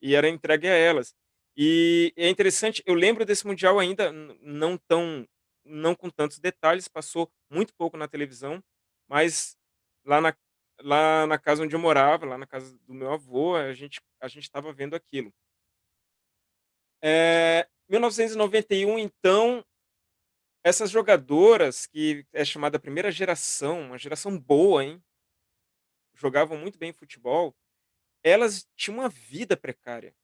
E era entregue a elas. E é interessante, eu lembro desse Mundial ainda não com tantos detalhes, passou muito pouco na televisão, mas lá na, lá na casa onde eu morava, lá na casa do meu avô, a gente estava vendo aquilo. 1991, então, essas jogadoras, que é chamada primeira geração, uma geração boa, hein? Jogavam muito bem futebol, elas tinham uma vida precária.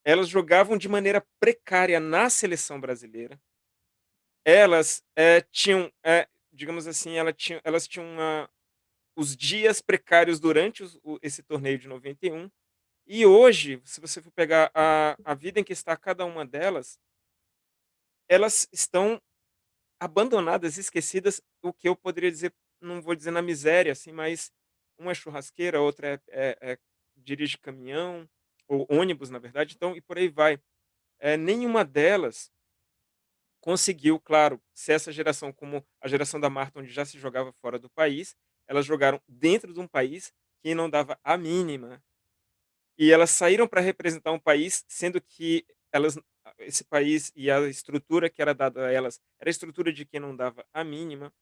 Elas jogavam de maneira precária na seleção brasileira. Elas tinham, digamos assim, elas tinham os dias precários durante esse torneio de 91. E hoje, se você for pegar a vida em que está cada uma delas, elas estão abandonadas, esquecidas, o que eu poderia dizer, não vou dizer na miséria, assim, mas uma é churrasqueira, outra dirige caminhão, ou ônibus, na verdade, então, e por aí vai. Nenhuma delas conseguiu, claro, ser essa geração como a geração da Marta, onde já se jogava fora do país. Elas jogaram dentro de um país que não dava a mínima. E elas saíram para representar um país, sendo que esse país e a estrutura que era dada a elas era a estrutura de quem não dava a mínima.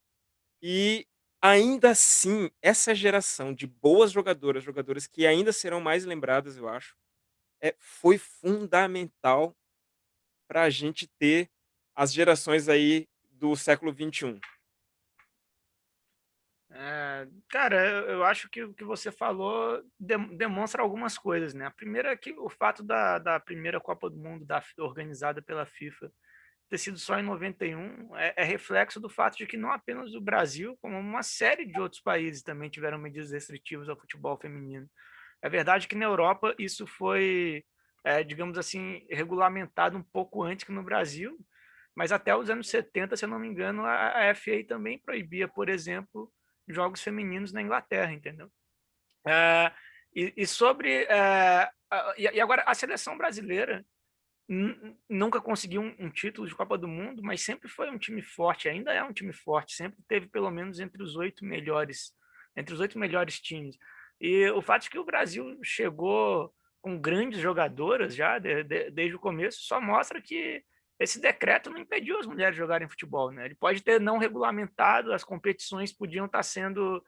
E ainda assim, essa geração de boas jogadoras, jogadoras que ainda serão mais lembradas, eu acho, foi fundamental para a gente ter as gerações aí do século XXI. Cara, eu acho que o que você falou demonstra algumas coisas, né? A primeira é que o fato da primeira Copa do Mundo organizada pela FIFA ter sido só em 91 é reflexo do fato de que não apenas o Brasil, como uma série de outros países também tiveram medidas restritivas ao futebol feminino. É verdade que na Europa isso foi, digamos assim, regulamentado um pouco antes que no Brasil, mas até os anos 70, se eu não me engano, a FA também proibia, por exemplo, jogos femininos na Inglaterra, entendeu? E sobre. E agora, a seleção brasileira nunca conseguiu um título de Copa do Mundo, mas sempre foi um time forte, ainda é um time forte, sempre teve pelo menos entre os 8 melhores times. E o fato de que o Brasil chegou com grandes jogadoras já desde o começo só mostra que esse decreto não impediu as mulheres de jogarem futebol, né? Ele pode ter não regulamentado, as competições podiam estar sendo,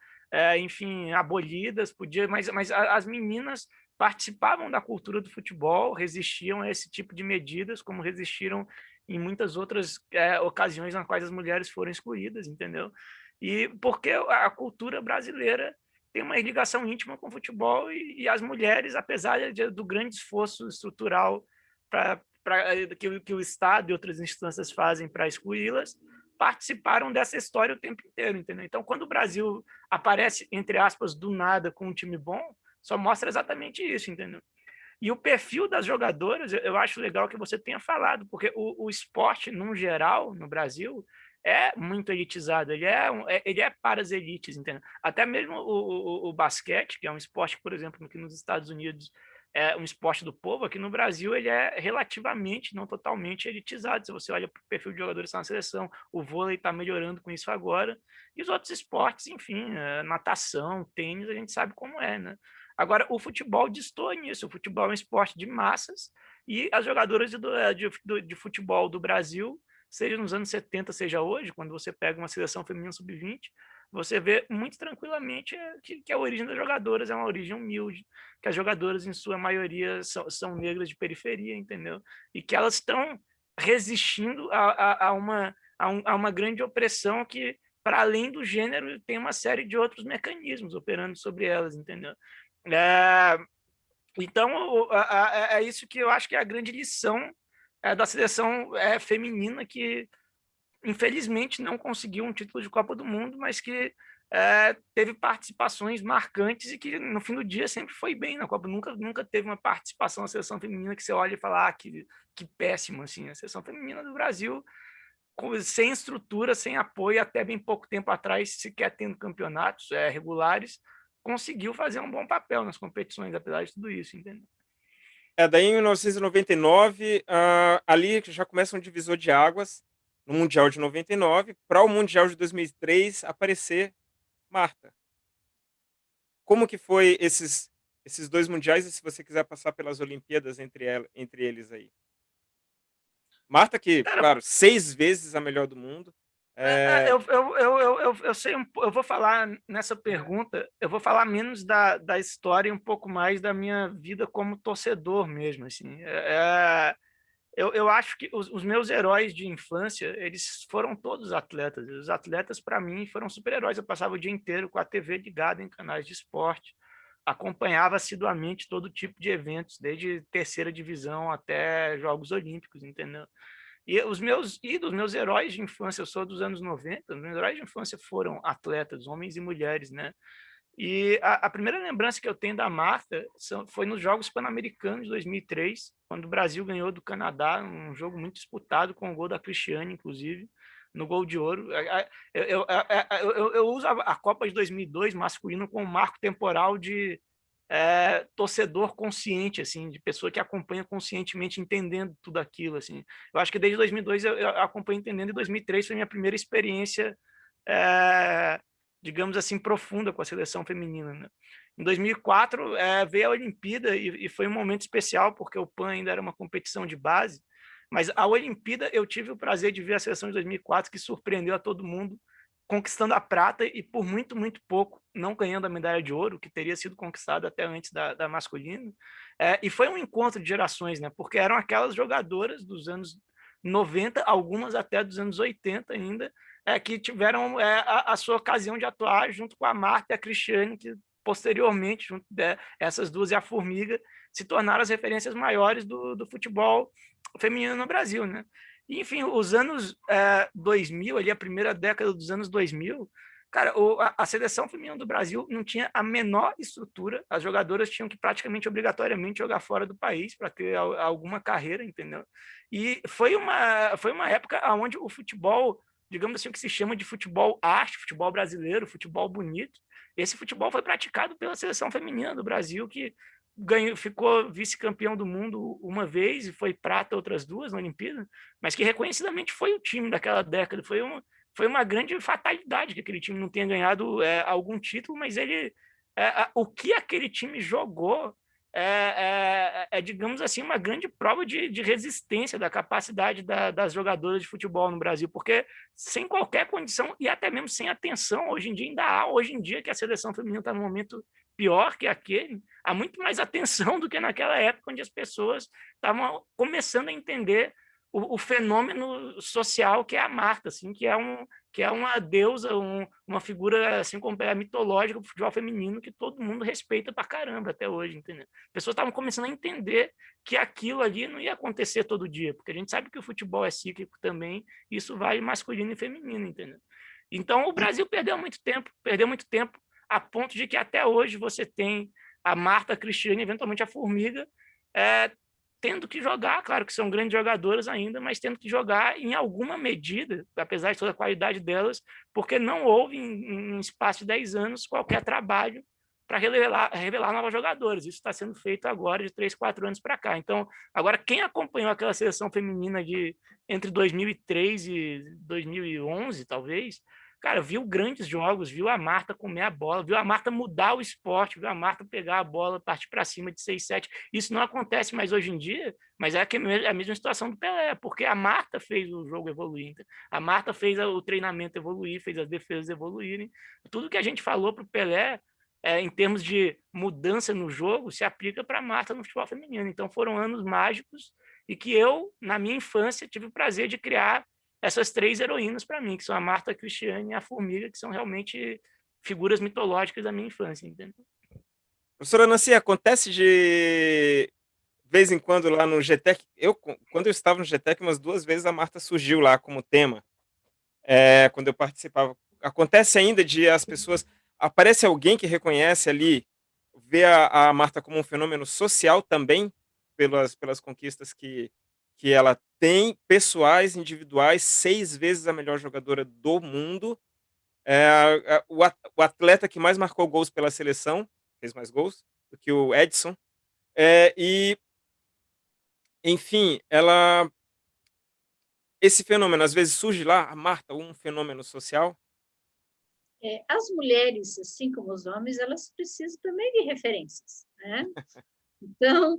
enfim, abolidas, mas as meninas participavam da cultura do futebol, resistiam a esse tipo de medidas, como resistiram em muitas outras ocasiões nas quais as mulheres foram excluídas, entendeu? E porque a cultura brasileira tem uma ligação íntima com o futebol e as mulheres, apesar do grande esforço estrutural que o Estado e outras instâncias fazem para excluí-las, participaram dessa história o tempo inteiro, entendeu? Então, quando o Brasil aparece, entre aspas, do nada com um time bom, só mostra exatamente isso, entendeu? E o perfil das jogadoras, eu acho legal que você tenha falado, porque o esporte, num geral, no Brasil, é muito elitizado, ele é para as elites, entendeu? Até mesmo o basquete, que é um esporte, por exemplo, que nos Estados Unidos é um esporte do povo, aqui no Brasil ele é relativamente, não totalmente elitizado. Se você olha para o perfil de jogadores que estão na seleção, o vôlei está melhorando com isso agora, e os outros esportes, enfim, natação, tênis, a gente sabe como é, né? Agora, o futebol destoa nisso. O futebol é um esporte de massas e as jogadoras de futebol do Brasil, seja nos anos 70, seja hoje, quando você pega uma seleção feminina sub-20, você vê muito tranquilamente que a origem das jogadoras é uma origem humilde, que as jogadoras, em sua maioria, são negras de periferia, entendeu? E que elas estão resistindo a uma grande opressão que, para além do gênero, tem uma série de outros mecanismos operando sobre elas, entendeu? É, então, é isso que eu acho que é a grande lição da seleção feminina, que infelizmente não conseguiu um título de Copa do Mundo, mas que teve participações marcantes e que no fim do dia sempre foi bem na Copa. Nunca teve uma participação da seleção feminina que você olha e fala, que péssimo, assim. A seleção feminina do Brasil, sem estrutura, sem apoio, até bem pouco tempo atrás, sequer tendo campeonatos regulares, conseguiu fazer um bom papel nas competições, apesar de tudo isso, entendeu? Daí em 1999, ali já começa um divisor de águas, no Mundial de 99, para o Mundial de 2003 aparecer Marta. Como que foi esses 2 mundiais e se você quiser passar pelas Olimpíadas entre eles aí? Marta que, Cara, claro, 6 vezes a melhor do mundo. eu sei, eu vou falar nessa pergunta, eu vou falar menos da história e um pouco mais da minha vida como torcedor mesmo, assim. Eu acho que os meus heróis de infância, eles foram todos atletas. Os atletas, para mim, foram super-heróis. Eu passava o dia inteiro com a TV ligada em canais de esporte, acompanhava assiduamente todo tipo de eventos, desde terceira divisão até Jogos Olímpicos, entendeu? E os meus ídolos, meus heróis de infância, eu sou dos anos 90, meus heróis de infância foram atletas, homens e mulheres, né? E a primeira lembrança que eu tenho da Marta foi nos Jogos Pan-Americanos de 2003, quando o Brasil ganhou do Canadá, um jogo muito disputado, com o gol da Cristiane, inclusive, no gol de ouro. Eu uso a Copa de 2002 masculino como marco temporal de torcedor consciente, assim, de pessoa que acompanha conscientemente, entendendo tudo aquilo, assim. Eu acho que desde 2002 eu acompanho entendendo, e 2003 foi minha primeira experiência, é, digamos assim, profunda com a seleção feminina, né? Em 2004 veio a Olimpíada e foi um momento especial, porque o PAN ainda era uma competição de base, mas a Olimpíada eu tive o prazer de ver a seleção de 2004, que surpreendeu a todo mundo, conquistando a prata e por muito, muito pouco não ganhando a medalha de ouro, que teria sido conquistada até antes da masculina. E foi um encontro de gerações, né? Porque eram aquelas jogadoras dos anos 90, algumas até dos anos 80 ainda, que tiveram a sua ocasião de atuar junto com a Marta e a Cristiane, que posteriormente, junto essas duas e a Formiga, se tornaram as referências maiores do futebol feminino no Brasil, né? Enfim, os anos 2000, ali a primeira década dos anos 2000, cara, a seleção feminina do Brasil não tinha a menor estrutura, as jogadoras tinham que praticamente obrigatoriamente jogar fora do país para ter alguma carreira, entendeu? E foi uma época onde o futebol, digamos assim, o que se chama de futebol arte, futebol brasileiro, futebol bonito, esse futebol foi praticado pela seleção feminina do Brasil, que ficou vice-campeão do mundo uma vez e foi prata outras duas na Olimpíada, mas que reconhecidamente foi o time daquela década. Foi uma grande fatalidade que aquele time não tenha ganhado algum título, mas o que aquele time jogou digamos assim, uma grande prova de resistência da capacidade das jogadoras de futebol no Brasil, porque sem qualquer condição e até mesmo sem atenção, hoje em dia ainda há, hoje em dia que a seleção feminina está num momento pior que aquele, há muito mais atenção do que naquela época, onde as pessoas estavam começando a entender o fenômeno social que é a Marta, assim, que é uma deusa, uma figura assim como mitológica do futebol feminino, que todo mundo respeita pra caramba até hoje, entendeu? As pessoas estavam começando a entender que aquilo ali não ia acontecer todo dia, porque a gente sabe que o futebol é cíclico também, e isso vale masculino e feminino, entendeu? Então o Brasil perdeu muito tempo a ponto de que até hoje você tem a Marta, a Cristiane, eventualmente a Formiga, tendo que jogar, claro que são grandes jogadoras ainda, mas tendo que jogar em alguma medida, apesar de toda a qualidade delas, porque não houve, em espaço de 10 anos, qualquer trabalho para revelar novas jogadoras. Isso está sendo feito agora, de 3, 4 anos para cá. Então, agora, quem acompanhou aquela seleção feminina entre 2003 e 2011, talvez, cara, viu grandes jogos, viu a Marta comer a bola, viu a Marta mudar o esporte, viu a Marta pegar a bola, partir para cima de 6-7. Isso não acontece mais hoje em dia, mas é a mesma situação do Pelé, porque a Marta fez o jogo evoluir, a Marta fez o treinamento evoluir, fez as defesas evoluírem. Tudo que a gente falou para o Pelé, em termos de mudança no jogo, se aplica para a Marta no futebol feminino. Então foram anos mágicos e que eu, na minha infância, tive o prazer de criar essas 3 heroínas para mim, que são a Marta, a Cristiane e a Formiga, que são realmente figuras mitológicas da minha infância, entendeu? Professora Nancy, acontece de vez em quando lá no GTEC, quando eu estava no GTEC, umas 2 vezes a Marta surgiu lá como tema, quando eu participava. Acontece ainda de as pessoas, aparece alguém que reconhece ali, vê a Marta como um fenômeno social também, pelas conquistas que ela tem, pessoais, individuais, 6 vezes a melhor jogadora do mundo, o atleta que mais marcou gols pela seleção, fez mais gols do que o Edson, e, enfim, esse fenômeno às vezes surge lá, a Marta, um fenômeno social. As mulheres, assim como os homens, elas precisam também de referências, né? Então,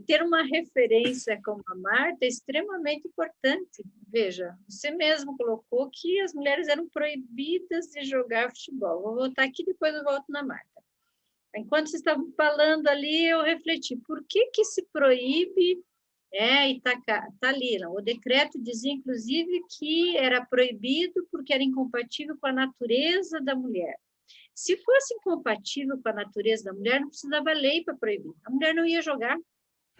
ter uma referência como a Marta é extremamente importante. Veja, você mesmo colocou que as mulheres eram proibidas de jogar futebol. Vou voltar aqui, depois eu volto na Marta. Enquanto vocês estavam falando ali, eu refleti, por que se proíbe, e tá ali, não? O decreto dizia, inclusive, que era proibido porque era incompatível com a natureza da mulher. Se fosse incompatível com a natureza da mulher, não precisava lei para proibir. A mulher não ia jogar,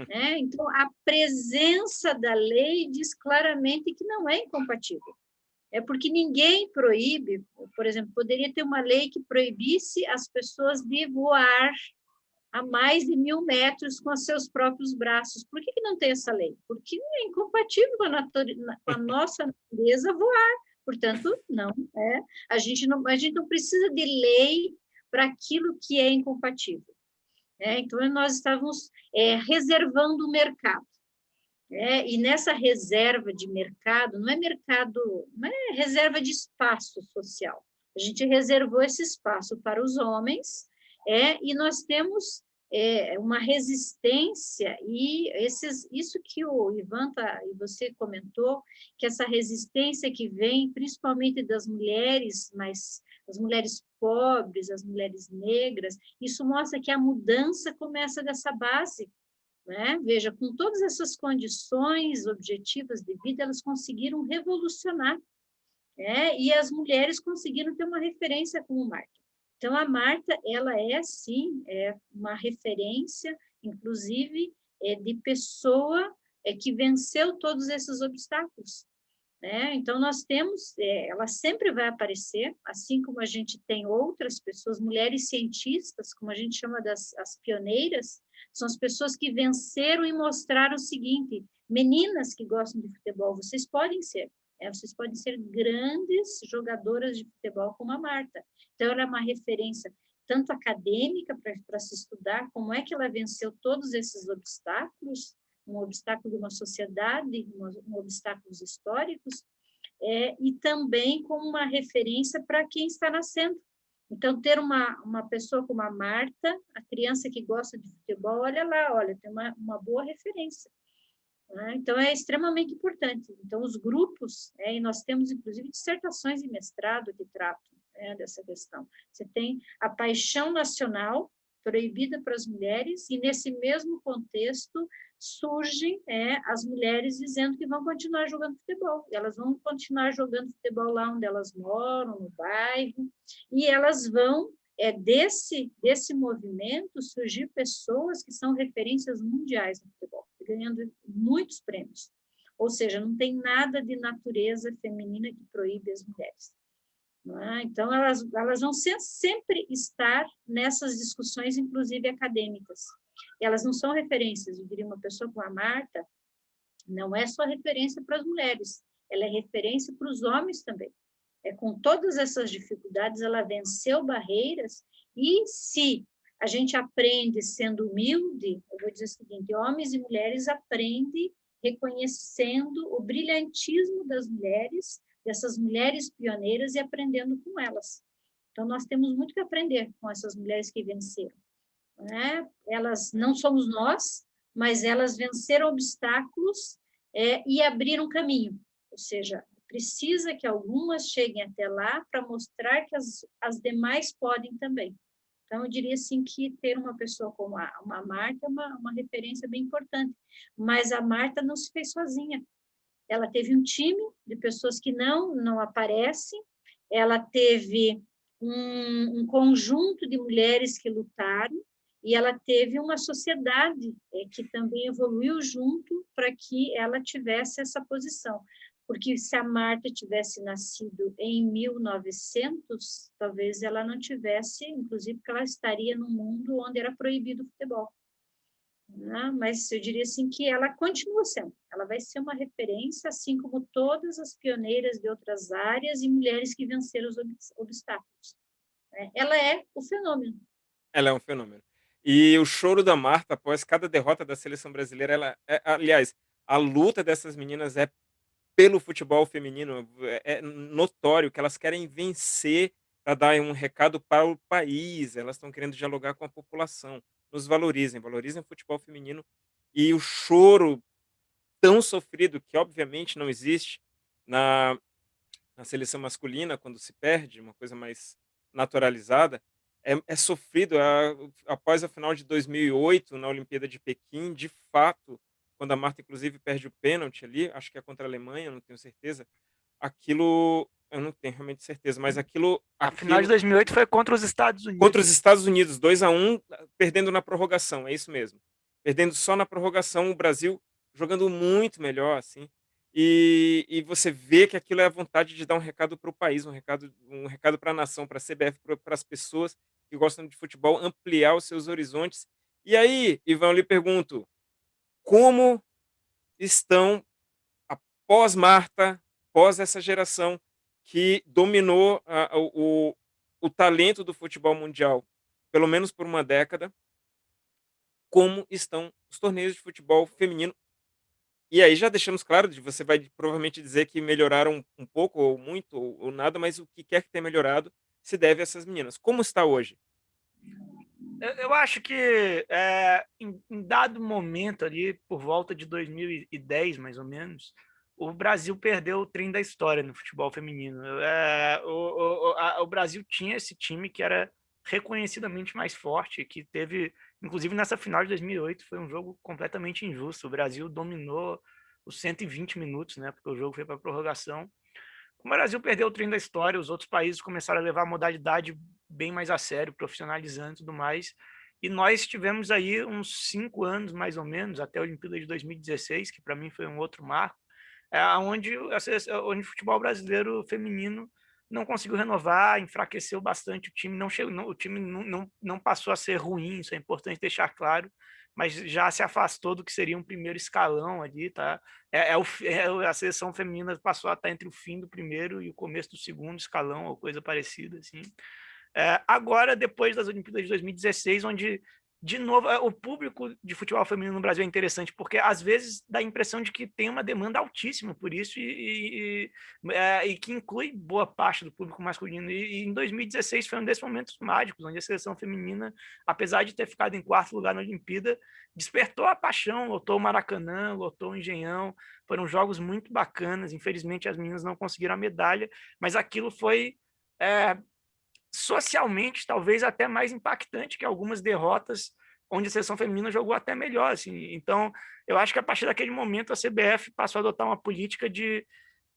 né? Então, a presença da lei diz claramente que não é incompatível. É porque ninguém proíbe, por exemplo, poderia ter uma lei que proibisse as pessoas de voar a mais de 1.000 metros com os seus próprios braços. Por que não tem essa lei? Porque é incompatível com a nossa natureza voar. Portanto, não é. A gente não precisa de lei para aquilo que é incompatível. Então, nós estávamos reservando o mercado. E nessa reserva de mercado, não é reserva de espaço social. A gente reservou esse espaço para os homens, e nós temos uma resistência, e isso que o Ivan e você comentou, que essa resistência que vem principalmente das mulheres, mas as mulheres pobres, as mulheres negras, isso mostra que a mudança começa dessa base, né? Veja, com todas essas condições objetivas de vida, elas conseguiram revolucionar, e as mulheres conseguiram ter uma referência como Marta. Então, a Marta, ela sim, uma referência, inclusive, de pessoa que venceu todos esses obstáculos. Então, nós temos, ela sempre vai aparecer, assim como a gente tem outras pessoas, mulheres cientistas, como a gente chama as pioneiras, são as pessoas que venceram e mostraram o seguinte: meninas que gostam de futebol, vocês podem ser grandes jogadoras de futebol como a Marta. Então, ela é uma referência tanto acadêmica para se estudar como é que ela venceu todos esses obstáculos, um obstáculo de uma sociedade, obstáculos históricos, e também como uma referência para quem está nascendo. Então, ter uma pessoa como a Marta, a criança que gosta de futebol, olha, tem uma boa referência. Né? Então, é extremamente importante. Então, os grupos, e nós temos, inclusive, dissertações de mestrado que tratam dessa questão. Você tem a paixão nacional, proibida para as mulheres, e nesse mesmo contexto surgem as mulheres dizendo que vão continuar jogando futebol. Elas vão continuar jogando futebol lá onde elas moram, no bairro, e elas vão, desse movimento, surgir pessoas que são referências mundiais no futebol, ganhando muitos prêmios. Ou seja, não tem nada de natureza feminina que proíbe as mulheres. Então, elas vão sempre estar nessas discussões, inclusive acadêmicas. Elas não são referências, eu diria, uma pessoa como a Marta, não é só referência para as mulheres, ela é referência para os homens também. Com todas essas dificuldades, ela venceu barreiras, e se a gente aprende sendo humilde, eu vou dizer o seguinte: homens e mulheres aprendem reconhecendo o brilhantismo das mulheres, dessas mulheres pioneiras e aprendendo com elas. Então, nós temos muito que aprender com essas mulheres que venceram, né? Elas não somos nós, mas elas venceram obstáculos e abriram caminho. Ou seja, precisa que algumas cheguem até lá para mostrar que as demais podem também. Então, eu diria assim que ter uma pessoa como uma Marta é uma referência bem importante. Mas a Marta não se fez sozinha. Ela teve um time de pessoas que não aparecem, ela teve um conjunto de mulheres que lutaram, e ela teve uma sociedade que também evoluiu junto para que ela tivesse essa posição. Porque se a Marta tivesse nascido em 1900, talvez ela não tivesse, inclusive porque ela estaria num mundo onde era proibido o futebol. Mas eu diria assim que ela continua sendo, ela vai ser uma referência, assim como todas as pioneiras de outras áreas e mulheres que venceram os obstáculos. Ela é o fenômeno. Ela é um fenômeno. E o choro da Marta após cada derrota da seleção brasileira, aliás, a luta dessas meninas é pelo futebol feminino, é notório que elas querem vencer para dar um recado para o país, elas estão querendo dialogar com a população. Nos valorizem, valorizem o futebol feminino e o choro tão sofrido que obviamente não existe na seleção masculina quando se perde, uma coisa mais naturalizada, é sofrido. Após a final de 2008, na Olimpíada de Pequim, de fato, quando a Marta inclusive perde o pênalti ali, acho que é contra a Alemanha, não tenho certeza, aquilo eu não tenho realmente certeza, mas aquilo A final de 2008 foi contra os Estados Unidos. Contra os Estados Unidos, 2-1, perdendo na prorrogação, é isso mesmo. Perdendo só na prorrogação, o Brasil jogando muito melhor, assim. E você vê que aquilo é a vontade de dar um recado para o país, um recado para a nação, para a CBF, para as pessoas que gostam de futebol, ampliar os seus horizontes. E aí, Ivan, eu lhe pergunto, como estão após Marta, após essa geração que dominou o talento do futebol mundial, pelo menos por uma década, como estão os torneios de futebol feminino? E aí já deixamos claro, você vai provavelmente dizer que melhoraram um pouco, ou muito, ou nada, mas o que quer que tenha melhorado se deve a essas meninas. Como está hoje? Eu acho que em dado momento ali, por volta de 2010, mais ou menos, o Brasil perdeu o trem da história no futebol feminino. O Brasil tinha esse time que era reconhecidamente mais forte, que teve, inclusive nessa final de 2008, foi um jogo completamente injusto. O Brasil dominou os 120 minutos, né, porque o jogo foi para prorrogação. O Brasil perdeu o trem da história, os outros países começaram a levar a modalidade bem mais a sério, profissionalizando e tudo mais. E nós tivemos aí uns 5 anos, mais ou menos, até a Olimpíada de 2016, que para mim foi um outro marco, onde o futebol brasileiro feminino não conseguiu renovar, enfraqueceu bastante o time, o time não passou a ser ruim, isso é importante deixar claro, mas já se afastou do que seria um primeiro escalão ali, tá? A seleção feminina passou a estar entre o fim do primeiro e o começo do segundo escalão, ou coisa parecida, assim. Agora, depois das Olimpíadas de 2016, onde, de novo, o público de futebol feminino no Brasil é interessante, porque às vezes dá a impressão de que tem uma demanda altíssima por isso e que inclui boa parte do público masculino. E em 2016 foi um desses momentos mágicos, onde a seleção feminina, apesar de ter ficado em quarto lugar na Olimpíada, despertou a paixão, lotou o Maracanã, lotou o Engenhão, foram jogos muito bacanas. Infelizmente, as meninas não conseguiram a medalha, mas aquilo foi socialmente talvez até mais impactante que algumas derrotas onde a seleção feminina jogou até melhor, assim. Então, eu acho que a partir daquele momento a CBF passou a adotar uma política de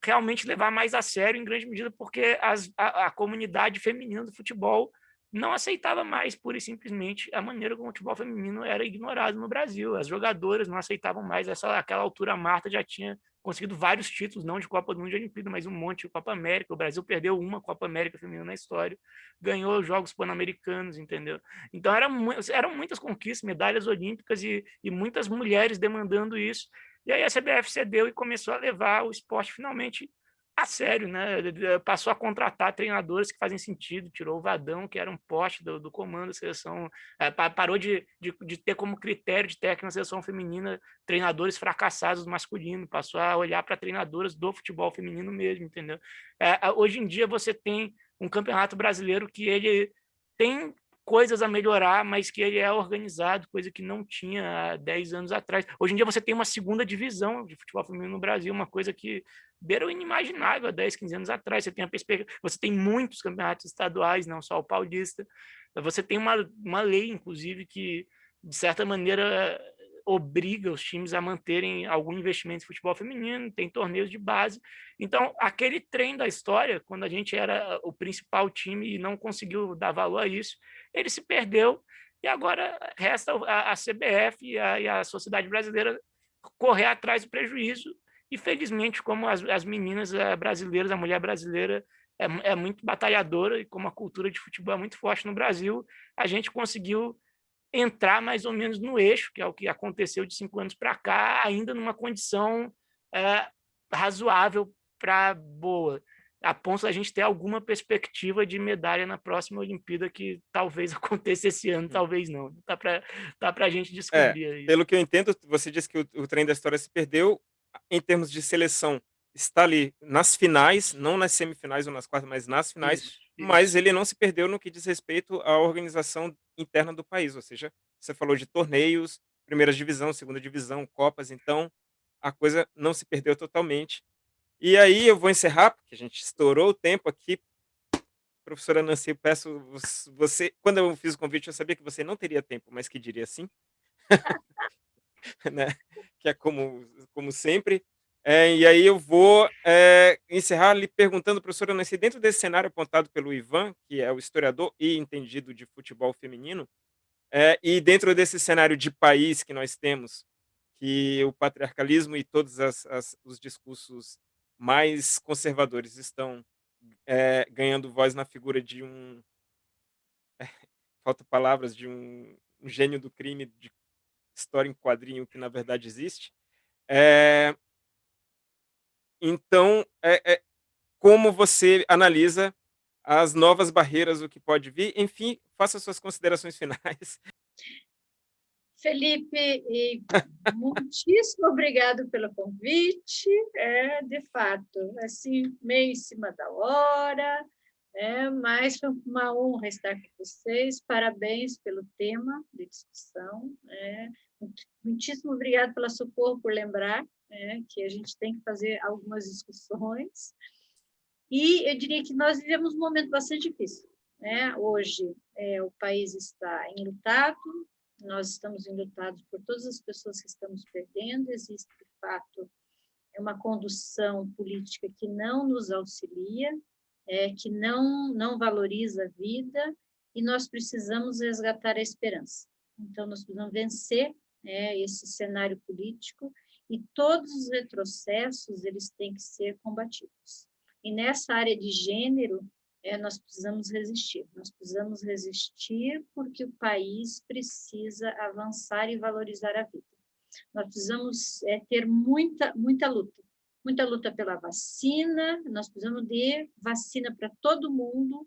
realmente levar mais a sério, em grande medida porque a comunidade feminina do futebol não aceitava mais, pura e simplesmente, a maneira como o futebol feminino era ignorado no Brasil. As jogadoras não aceitavam mais. Aquela altura, a Marta já tinha conseguido vários títulos, não de Copa do Mundo e Olimpíada, mas um monte de Copa América. O Brasil perdeu uma Copa América feminina na história, ganhou os Jogos Pan-Americanos, entendeu? Então, eram muitas conquistas, medalhas olímpicas e muitas mulheres demandando isso. E aí a CBF cedeu e começou a levar o esporte finalmente a sério, né? Passou a contratar treinadores que fazem sentido, tirou o Vadão, que era um poste do comando da seleção, parou de ter como critério de técnico na seleção feminina treinadores fracassados do masculino, passou a olhar para treinadoras do futebol feminino mesmo, entendeu? Hoje em dia você tem um campeonato brasileiro que ele tem coisas a melhorar, mas que ele é organizado, coisa que não tinha há 10 anos atrás. Hoje em dia você tem uma segunda divisão de futebol feminino no Brasil, uma coisa que beira o inimaginável há 10, 15 anos atrás. Você tem a perspectiva, você tem muitos campeonatos estaduais, não só o paulista. Você tem uma lei, inclusive, que, de certa maneira, obriga os times a manterem algum investimento em futebol feminino, tem torneios de base. Então, aquele trem da história, quando a gente era o principal time e não conseguiu dar valor a isso, ele se perdeu e agora resta a CBF e a sociedade brasileira correr atrás do prejuízo. E, felizmente, como as meninas brasileiras, a mulher brasileira é muito batalhadora e como a cultura de futebol é muito forte no Brasil, a gente conseguiu entrar mais ou menos no eixo, que é o que aconteceu de 5 anos para cá, ainda numa condição razoável para boa, a ponto da gente ter alguma perspectiva de medalha na próxima Olimpíada, que talvez aconteça esse ano, talvez não. Tá para a gente descobrir aí. Pelo que eu entendo, você disse que o trem da história se perdeu. Em termos de seleção, está ali nas finais, não nas semifinais ou nas quartas, mas nas finais, Isso. mas ele não se perdeu no que diz respeito à organização interna do país, ou seja, você falou de torneios, primeira divisão, segunda divisão, copas, então a coisa não se perdeu totalmente. E aí eu vou encerrar, porque a gente estourou o tempo aqui. Professora Nancy, eu peço você, quando eu fiz o convite, eu sabia que você não teria tempo, mas que diria sim, né? Que é como sempre. E aí eu vou encerrar lhe perguntando, professora Nancy, dentro desse cenário apontado pelo Ivan, que é o historiador e entendido de futebol feminino, e dentro desse cenário de país que nós temos, que o patriarcalismo e todos os discursos mais conservadores estão ganhando voz na figura de falta palavras, de um gênio do crime, de história em quadrinho que na verdade existe. Então, como você analisa as novas barreiras, o que pode vir? Enfim, faça suas considerações finais. Felipe, muitíssimo obrigado pelo convite. De fato, assim, meio em cima da hora, mas foi uma honra estar com vocês. Parabéns pelo tema de discussão. Muitíssimo obrigado pela Socorro por lembrar que a gente tem que fazer algumas discussões. E eu diria que nós vivemos um momento bastante difícil. Hoje, o país está enlutado, nós estamos enlutados por todas as pessoas que estamos perdendo, existe, de fato, uma condução política que não nos auxilia, que não valoriza a vida, e nós precisamos resgatar a esperança. Então, nós precisamos vencer esse cenário político, e todos os retrocessos eles têm que ser combatidos. E nessa área de gênero, nós precisamos resistir. Nós precisamos resistir porque o país precisa avançar e valorizar a vida. Nós precisamos ter muita luta pela vacina, nós precisamos de vacina para todo mundo,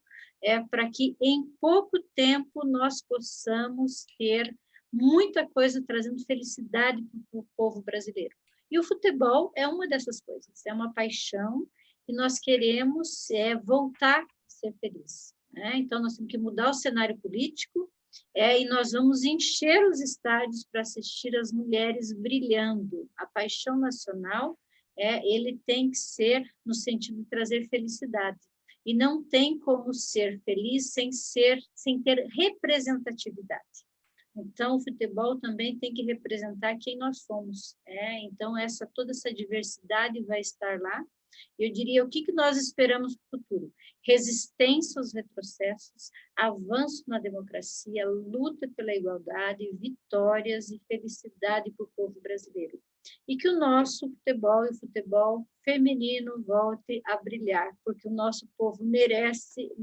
para que em pouco tempo nós possamos ter muita coisa trazendo felicidade para o povo brasileiro. E o futebol é uma dessas coisas, é uma paixão, e nós queremos voltar a ser felizes. Então, nós temos que mudar o cenário político, e nós vamos encher os estádios para assistir as mulheres brilhando. A paixão nacional, ele tem que ser no sentido de trazer felicidade. E não tem como ser feliz sem ter representatividade. Então, o futebol também tem que representar quem nós somos. Então, toda essa diversidade vai estar lá. Eu diria, o que nós esperamos para o futuro? Resistência aos retrocessos, avanço na democracia, luta pela igualdade, vitórias e felicidade para o povo brasileiro. E que o nosso futebol e o futebol feminino volte a brilhar, porque o nosso povo merece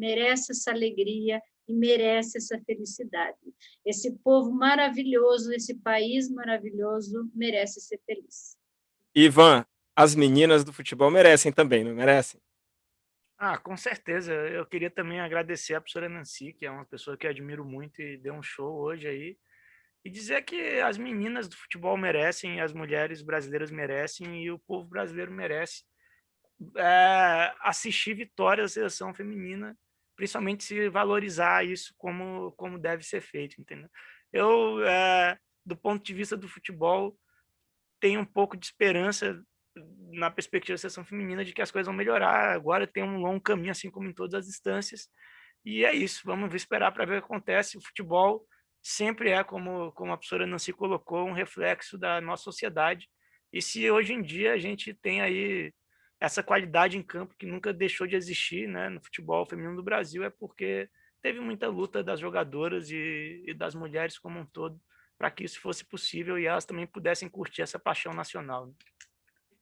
essa alegria e merece essa felicidade. Esse povo maravilhoso, esse país maravilhoso, merece ser feliz. Ivan, as meninas do futebol merecem também, não merecem? Com certeza. Eu queria também agradecer a professora Nancy, que é uma pessoa que eu admiro muito e deu um show hoje aí. E dizer que as meninas do futebol merecem, as mulheres brasileiras merecem e o povo brasileiro merece assistir vitórias da seleção feminina, principalmente se valorizar isso como deve ser feito, entendeu? Eu, do ponto de vista do futebol, tenho um pouco de esperança na perspectiva da seleção feminina de que as coisas vão melhorar. Agora tem um longo caminho, assim como em todas as instâncias. E é isso, vamos esperar para ver o que acontece. O futebol sempre é, como a professora Nancy colocou, um reflexo da nossa sociedade. E se hoje em dia a gente tem aí essa qualidade em campo que nunca deixou de existir, né, no futebol feminino do Brasil, é porque teve muita luta das jogadoras e das mulheres como um todo para que isso fosse possível e elas também pudessem curtir essa paixão nacional, né?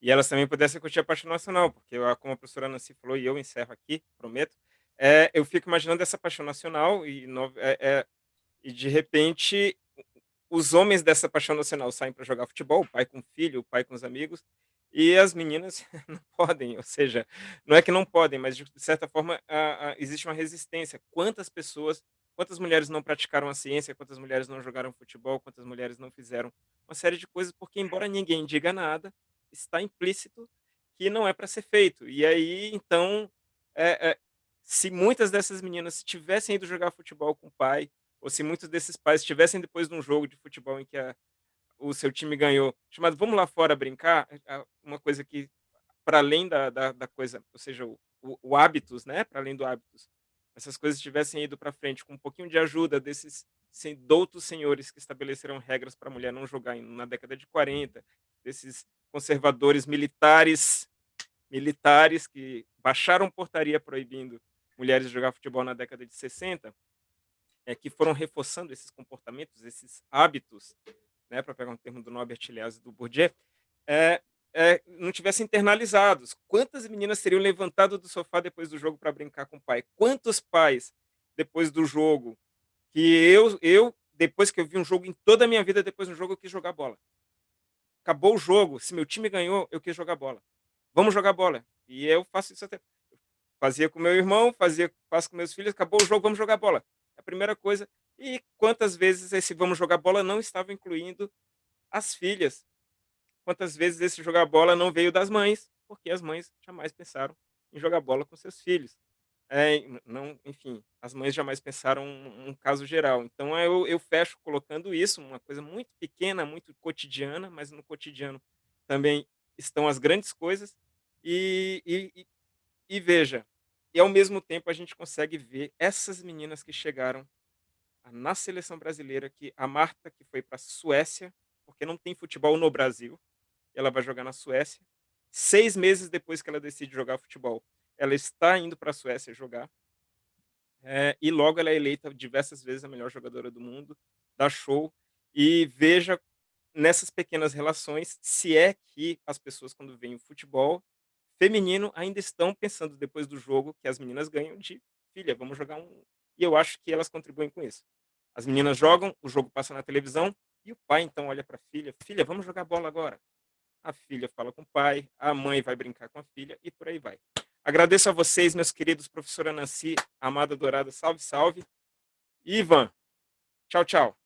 E elas também pudessem curtir a paixão nacional, porque como a professora Nancy falou, e eu encerro aqui, prometo, eu fico imaginando essa paixão nacional e de repente os homens dessa paixão nacional saem para jogar futebol, o pai com o filho, o pai com os amigos, e as meninas não podem, ou seja, não é que não podem, mas de certa forma existe uma resistência. Quantas pessoas, quantas mulheres não praticaram a ciência, quantas mulheres não jogaram futebol, quantas mulheres não fizeram uma série de coisas, porque embora ninguém diga nada, está implícito que não é para ser feito. E aí, então, é, é, se muitas dessas meninas tivessem ido jogar futebol com o pai, ou se muitos desses pais estivessem depois de um jogo de futebol em que o seu time ganhou, chamado vamos lá fora brincar, uma coisa que, para além da coisa, ou seja, o hábitos, né? Para além do hábitos, essas coisas tivessem ido para frente com um pouquinho de ajuda desses doutos senhores que estabeleceram regras para a mulher não jogar na década de 40, desses conservadores militares que baixaram portaria proibindo mulheres de jogar futebol na década de 60, que foram reforçando esses comportamentos, esses hábitos, né, para pegar um termo do Norbert Elias e do Bourdieu, é, não tivessem internalizados. Quantas meninas seriam levantado do sofá depois do jogo para brincar com o pai? Quantos pais, depois do jogo, que depois que eu vi um jogo em toda a minha vida, depois do jogo eu quis jogar bola. Acabou o jogo, se meu time ganhou, eu quis jogar bola. Vamos jogar bola. E eu faço isso até. Fazia com meu irmão, faço com meus filhos, acabou o jogo, vamos jogar bola. É a primeira coisa. E quantas vezes esse vamos jogar bola não estava incluindo as filhas? Quantas vezes esse jogar bola não veio das mães? Porque as mães jamais pensaram em jogar bola com seus filhos. Não, enfim, as mães jamais pensaram um caso geral. Então eu fecho colocando isso, uma coisa muito pequena, muito cotidiana, mas no cotidiano também estão as grandes coisas. E veja, e ao mesmo tempo a gente consegue ver essas meninas que chegaram na seleção brasileira, que a Marta, que foi para a Suécia, porque não tem futebol no Brasil, ela vai jogar na Suécia. 6 meses depois que ela decide jogar futebol, ela está indo para a Suécia jogar. E logo ela é eleita diversas vezes a melhor jogadora do mundo, dá show. E veja nessas pequenas relações se é que as pessoas, quando veem o futebol feminino, ainda estão pensando depois do jogo que as meninas ganham de filha, vamos jogar um. E eu acho que elas contribuem com isso. As meninas jogam, o jogo passa na televisão e o pai então olha para a filha: filha, vamos jogar bola agora. A filha fala com o pai, a mãe vai brincar com a filha e por aí vai. Agradeço a vocês, meus queridos, professora Nancy, Amada Dourada, salve, salve. Ivan, tchau, tchau.